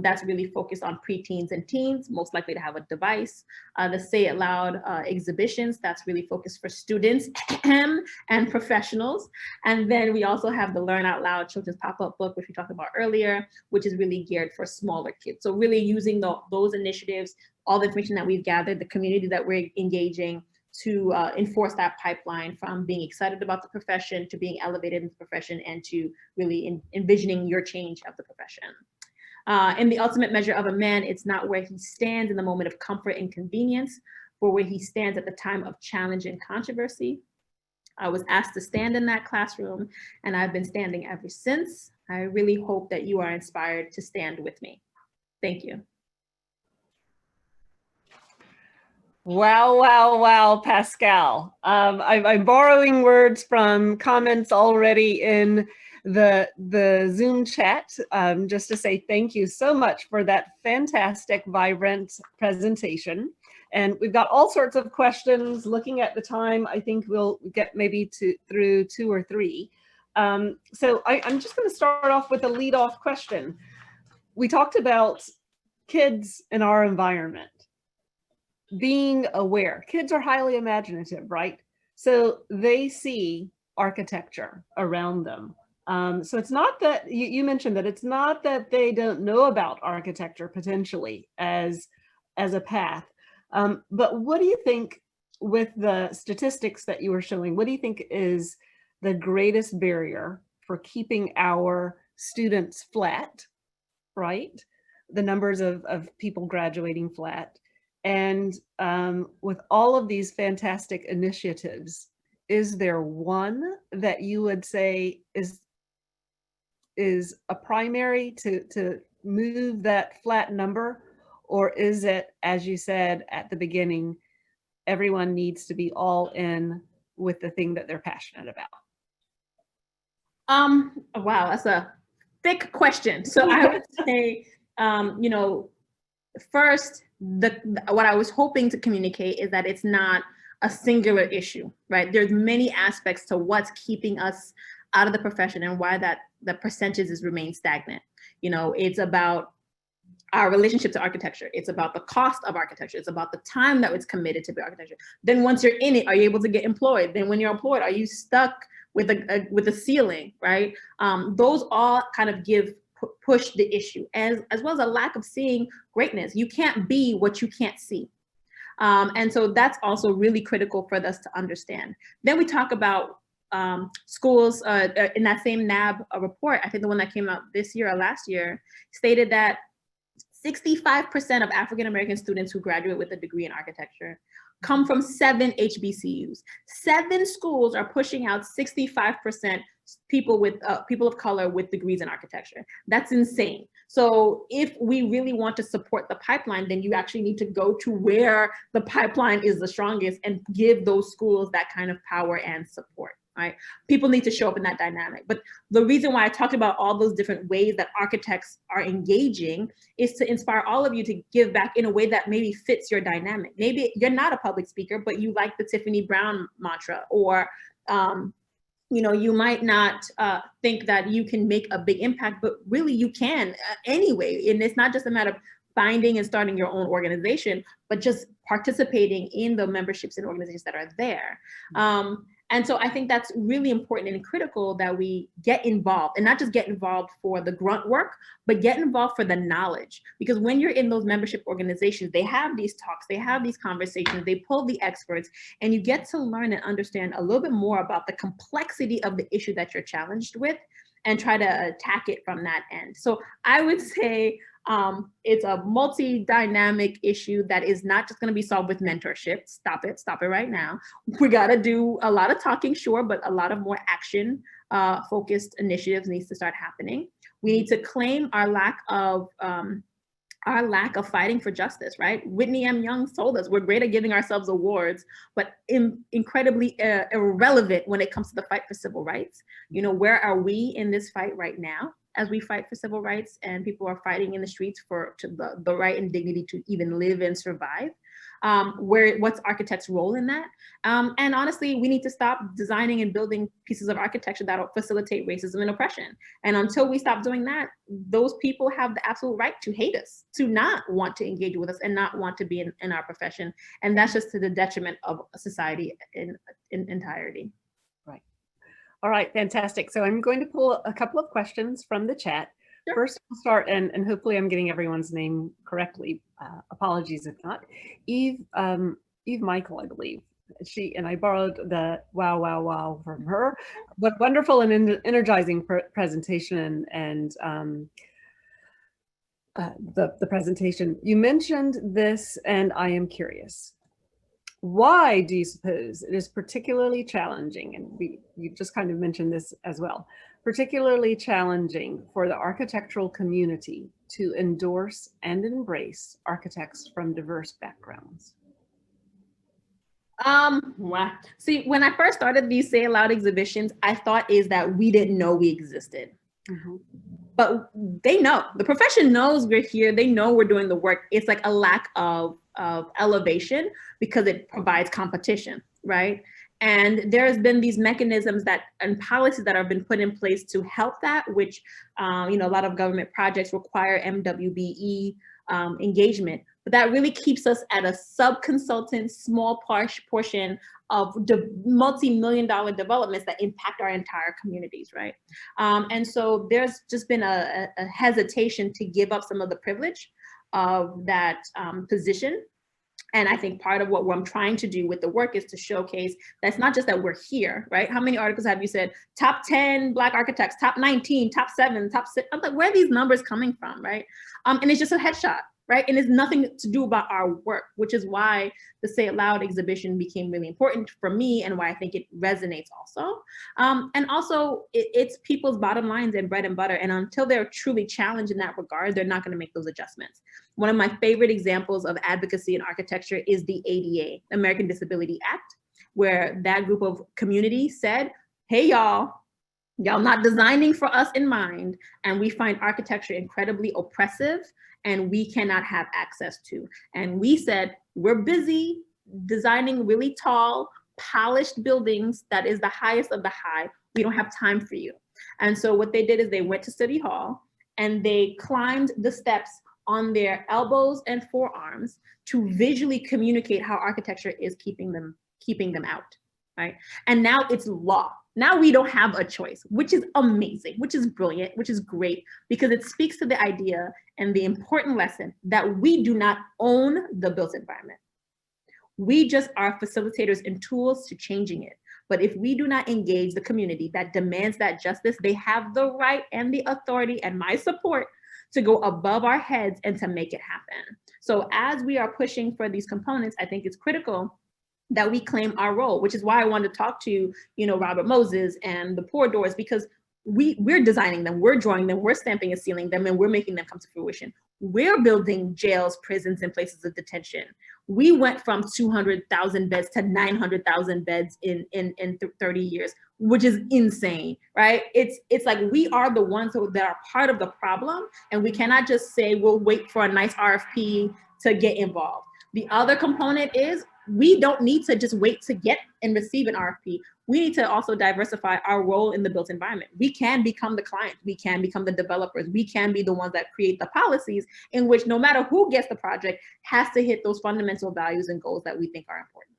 That's really focused on preteens and teens, most likely to have a device. The Say It Loud exhibitions, that's really focused for students and professionals. And then we also have the Learn Out Loud children's pop-up book, which we talked about earlier, which is really geared for smaller kids. So really using those initiatives, all the information that we've gathered, the community that we're engaging, to enforce that pipeline from being excited about the profession to being elevated in the profession and to really envisioning your change of the profession. In the ultimate measure of a man, it's not where he stands in the moment of comfort and convenience, but where he stands at the time of challenge and controversy. I was asked to stand in that classroom, and I've been standing ever since. I really hope that you are inspired to stand with me. Thank you. Wow, wow, wow, Pascale. I'm borrowing words from comments already in the Zoom chat, just to say thank you so much for that fantastic, vibrant presentation. And we've got all sorts of questions. Looking at the time, I think we'll get maybe through 2 or 3. So I'm just going to start off with a lead-off question. We talked about kids in our environment. Being aware. Kids are highly imaginative, right? So they see architecture around them. So it's not that, you mentioned that it's not that they don't know about architecture potentially as a path. But what do you think, with the statistics that you were showing, what do you think is the greatest barrier for keeping our students flat, right? The numbers of people graduating flat. And with all of these fantastic initiatives, is there one that you would say is a primary to move that flat number? Or is it, as you said at the beginning, everyone needs to be all in with the thing that they're passionate about? Wow, that's a thick question. So I would say, you know, first, what I was hoping to communicate is that it's not a singular issue, right? There's many aspects to what's keeping us out of the profession and why the percentages remain stagnant. You know, it's about our relationship to architecture. It's about the cost of architecture. It's about the time that it's committed to the architecture. Then once you're in it, are you able to get employed? Then when you're employed, are you stuck with a ceiling, right? Those all kind of push the issue, as well as a lack of seeing greatness. You can't be what you can't see. And so that's also really critical for us to understand. Then we talk about schools in that same NAB report, I think the one that came out this year or last year, stated that 65% of African-American students who graduate with a degree in architecture come from 7 HBCUs. 7 schools are pushing out 65% people of color with degrees in architecture. That's insane. So if we really want to support the pipeline, then you actually need to go to where the pipeline is the strongest and give those schools that kind of power and support. Right? People need to show up in that dynamic. But the reason why I talked about all those different ways that architects are engaging is to inspire all of you to give back in a way that maybe fits your dynamic. Maybe you're not a public speaker, but you like the Tiffany Brown mantra, or you know, you might not think that you can make a big impact, but really you can anyway. And it's not just a matter of finding and starting your own organization, but just participating in the memberships and organizations that are there. And so I think that's really important and critical that we get involved, and not just get involved for the grunt work, but get involved for the knowledge. Because when you're in those membership organizations, they have these talks, they have these conversations, they pull the experts, and you get to learn and understand a little bit more about the complexity of the issue that you're challenged with and try to attack it from that end. So I would say it's a multi-dynamic issue that is not just going to be solved with mentorship. Stop it right now. We got to do a lot of talking, sure, but a lot of more action focused initiatives needs to start happening. We need to claim our lack of fighting for justice, right? Whitney M. Young told us we're great at giving ourselves awards, but incredibly irrelevant when it comes to the fight for civil rights. You know, where are we in this fight right now as we fight for civil rights and people are fighting in the streets for the right and dignity to even live and survive? What's architects' role in that? And honestly, we need to stop designing and building pieces of architecture that will facilitate racism and oppression. And until we stop doing that, those people have the absolute right to hate us, to not want to engage with us and not want to be in our profession. And that's just to the detriment of society in entirety. Right. All right, fantastic. So I'm going to pull a couple of questions from the chat. Sure. First, we'll start, and hopefully I'm getting everyone's name correctly. Apologies if not. Eve Michael, I believe. And I borrowed the wow from her. What wonderful and energizing presentation and the presentation. You mentioned this, and I am curious. Why do you suppose it is particularly challenging, and you just kind of mentioned this as well, particularly challenging for the architectural community to endorse and embrace architects from diverse backgrounds? Wow. See, when I first started these Say It Loud exhibitions, I thought is that we didn't know we existed. Mhm. But they know, the profession knows we're here. They know we're doing the work. It's like a lack of elevation because it provides competition, right? And there's been these mechanisms that and policies that have been put in place to help that, which, you know, a lot of government projects require MWBE engagement, but that really keeps us at a sub-consultant, small portion of multi-million-dollar developments that impact our entire communities, right? And so there's just been a hesitation to give up some of the privilege of that position. And I think part of what I'm trying to do with the work is to showcase that's not just that we're here, right? How many articles have you said, top 10 Black architects, top 19, top 7, top 6? I'm like, where are these numbers coming from, right? And it's just a headshot, right? And it's nothing to do about our work, which is why the Say It Loud exhibition became really important for me and why I think it resonates also. And also it's people's bottom lines and bread and butter. And until they're truly challenged in that regard, they're not gonna make those adjustments. One of my favorite examples of advocacy in architecture is the ADA, American Disability Act, where that group of community said, hey, y'all not designing for us in mind, and we find architecture incredibly oppressive and we cannot have access to. And we said, we're busy designing really tall, polished buildings that is the highest of the high. We don't have time for you. And so what they did is they went to City Hall and they climbed the steps on their elbows and forearms to visually communicate how architecture is keeping them out, right? And now it's law. Now we don't have a choice, which is amazing, which is brilliant, which is great, because it speaks to the idea and the important lesson that we do not own the built environment. We just are facilitators and tools to changing it. But if we do not engage the community that demands that justice, they have the right and the authority and my support to go above our heads and to make it happen. So as we are pushing for these components, I think it's critical that we claim our role, which is why I wanted to talk to, you know, Robert Moses and the Poor Doors, because we're designing them, we're drawing them, we're stamping and sealing them, and we're making them come to fruition. We're building jails, prisons, and places of detention. We went from 200,000 beds to 900,000 beds in 30 years, which is insane, right? It's like we are the ones that are part of the problem, and we cannot just say we'll wait for a nice RFP to get involved. The other component is we don't need to just wait to get and receive an RFP. We need to also diversify our role in the built environment. We can become the client. We can become the developers. We can be the ones that create the policies in which no matter who gets the project has to hit those fundamental values and goals that we think are important.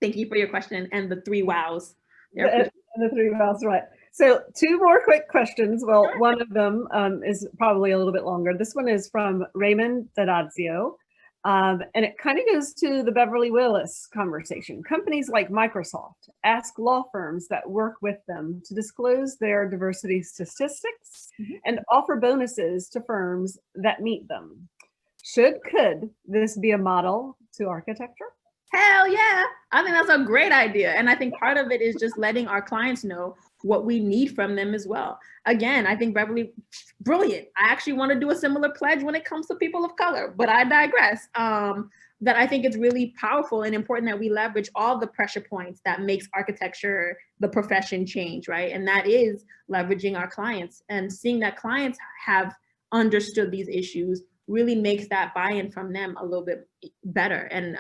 Thank you for your question and the 3 wows. And the 3 wows, right. So 2 more quick questions. Well, sure. One of them is probably a little bit longer. This one is from Raymond D'Adazio. And it kind of goes to the Beverly Willis conversation. Companies like Microsoft ask law firms that work with them to disclose their diversity statistics and offer bonuses to firms that meet them. Could this be a model to architecture? Hell yeah, I think that's a great idea. And I think part of it is just letting our clients know what we need from them as well. Again, I think Beverly, brilliant. I actually want to do a similar pledge when it comes to people of color, but I digress. That I think it's really powerful and important that we leverage all the pressure points that makes architecture, the profession change, right? And that is leveraging our clients and seeing that clients have understood these issues really makes that buy-in from them a little bit better and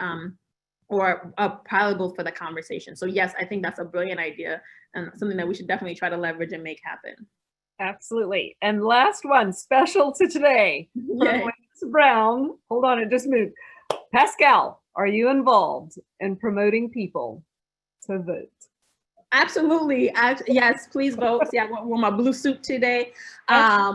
or palatable for the conversation. So yes, I think that's a brilliant idea and something that we should definitely try to leverage and make happen. Absolutely. And last one, special to today, from Brown. Hold on, it just moved. Pascale, are you involved in promoting people to vote? Absolutely. Yes, please vote. See, I wore my blue suit today. I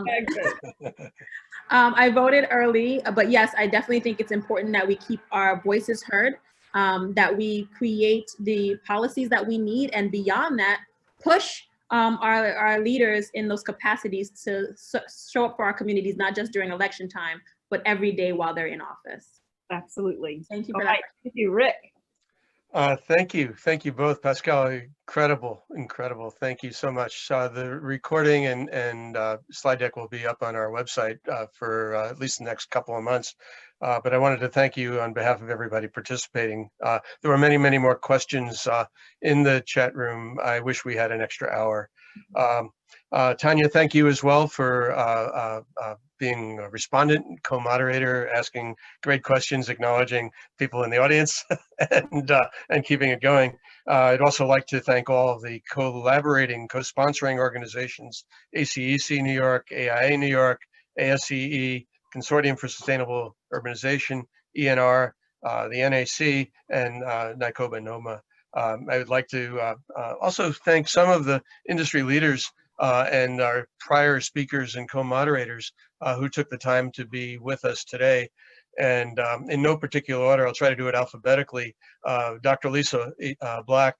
voted early, but yes, I definitely think it's important that we keep our voices heard. That we create the policies that we need, and beyond that, push our leaders in those capacities to show up for our communities, not just during election time, but every day while they're in office. Absolutely. Thank you for that. Thank you, Rick. Thank you both, Pascale. Incredible, incredible. Thank you so much. The recording and slide deck will be up on our website for at least the next couple of months. But I wanted to thank you on behalf of everybody participating. There were many, many more questions in the chat room. I wish we had an extra hour. Tanya, thank you as well for being a respondent, co-moderator, asking great questions, acknowledging people in the audience, and keeping it going. I'd also like to thank all of the collaborating, co-sponsoring organizations, ACEC New York, AIA New York, ASCE, Consortium for Sustainable Urbanization, ENR, the NAC, and NICOBA NOMA. I would like to also thank some of the industry leaders and our prior speakers and co-moderators who took the time to be with us today. And in no particular order, I'll try to do it alphabetically. Dr. Lisa Black,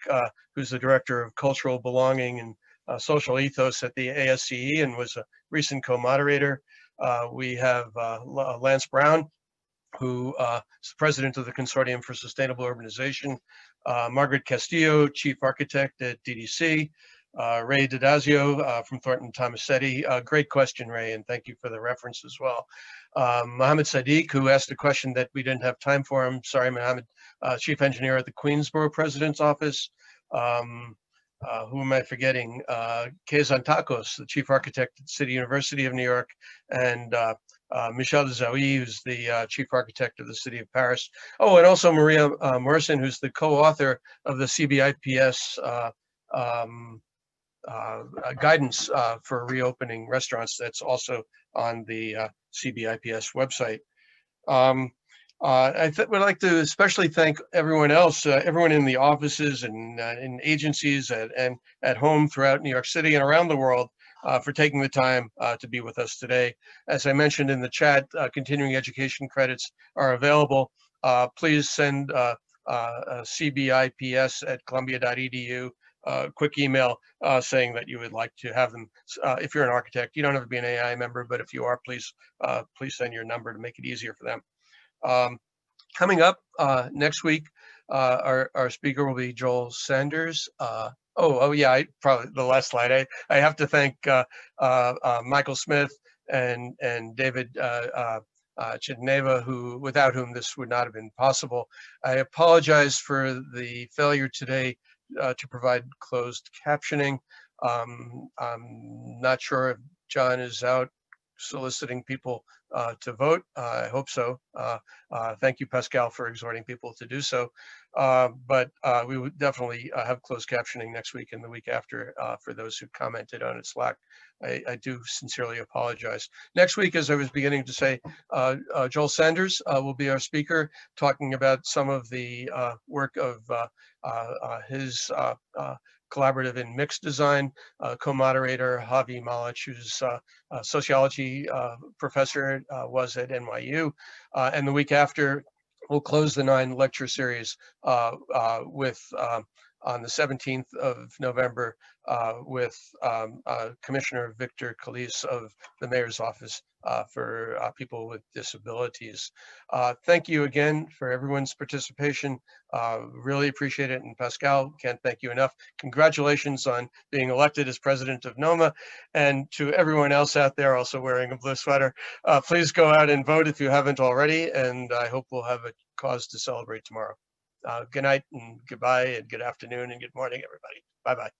who's the Director of Cultural Belonging and Social Ethos at the ASCE and was a recent co-moderator. We have Lance Brown, who is the President of the Consortium for Sustainable Urbanization. Margaret Castillo, Chief Architect at DDC. Ray D'Adazio from Thornton Tomasetti. Great question, Ray, and thank you for the reference as well. Mohammed Sadiq, who asked a question that we didn't have time for him. Sorry, Mohammed. Chief Engineer at the Queensborough President's Office. Who am I forgetting? Kezan Takos, the Chief Architect at City University of New York, and Michel Zawi, who's the Chief Architect of the City of Paris. Oh, and also Maria Morrison, who's the co-author of the CBIPS guidance for reopening restaurants. That's also on the CBIPS website. I would like to especially thank everyone else, everyone in the offices and in agencies and at home throughout New York City and around the world for taking the time to be with us today. As I mentioned in the chat, continuing education credits are available. Please send CBIPS@columbia.edu quick email saying that you would like to have them. If you're an architect, you don't have to be an AI member, but if you are, please send your number to make it easier for them. Coming up next week, our speaker will be Joel Sanders. Oh yeah, probably the last slide. I have to thank Michael Smith and David Chidneva, without whom this would not have been possible. I apologize for the failure today to provide closed captioning. I'm not sure if John is out soliciting people to vote. I hope so. Thank you, Pascale, for exhorting people to do so. But we would definitely have closed captioning next week and the week after for those who commented on it Slack. I do sincerely apologize. Next week, as I was beginning to say, Joel Sanders will be our speaker, talking about some of the work of his collaborative in mixed design. Co-moderator Javi Malich, who's a sociology professor, was at NYU. And the week after, we'll close the 9 lecture series with on the 17th of November with Commissioner Victor Calise of the Mayor's Office for people with disabilities. Thank you again for everyone's participation. Really appreciate it. And Pascale, can't thank you enough. Congratulations on being elected as president of NOMA. And to everyone else out there also wearing a blue sweater, please go out and vote if you haven't already. And I hope we'll have a cause to celebrate tomorrow. Good night and goodbye and good afternoon and good morning, everybody. Bye-bye.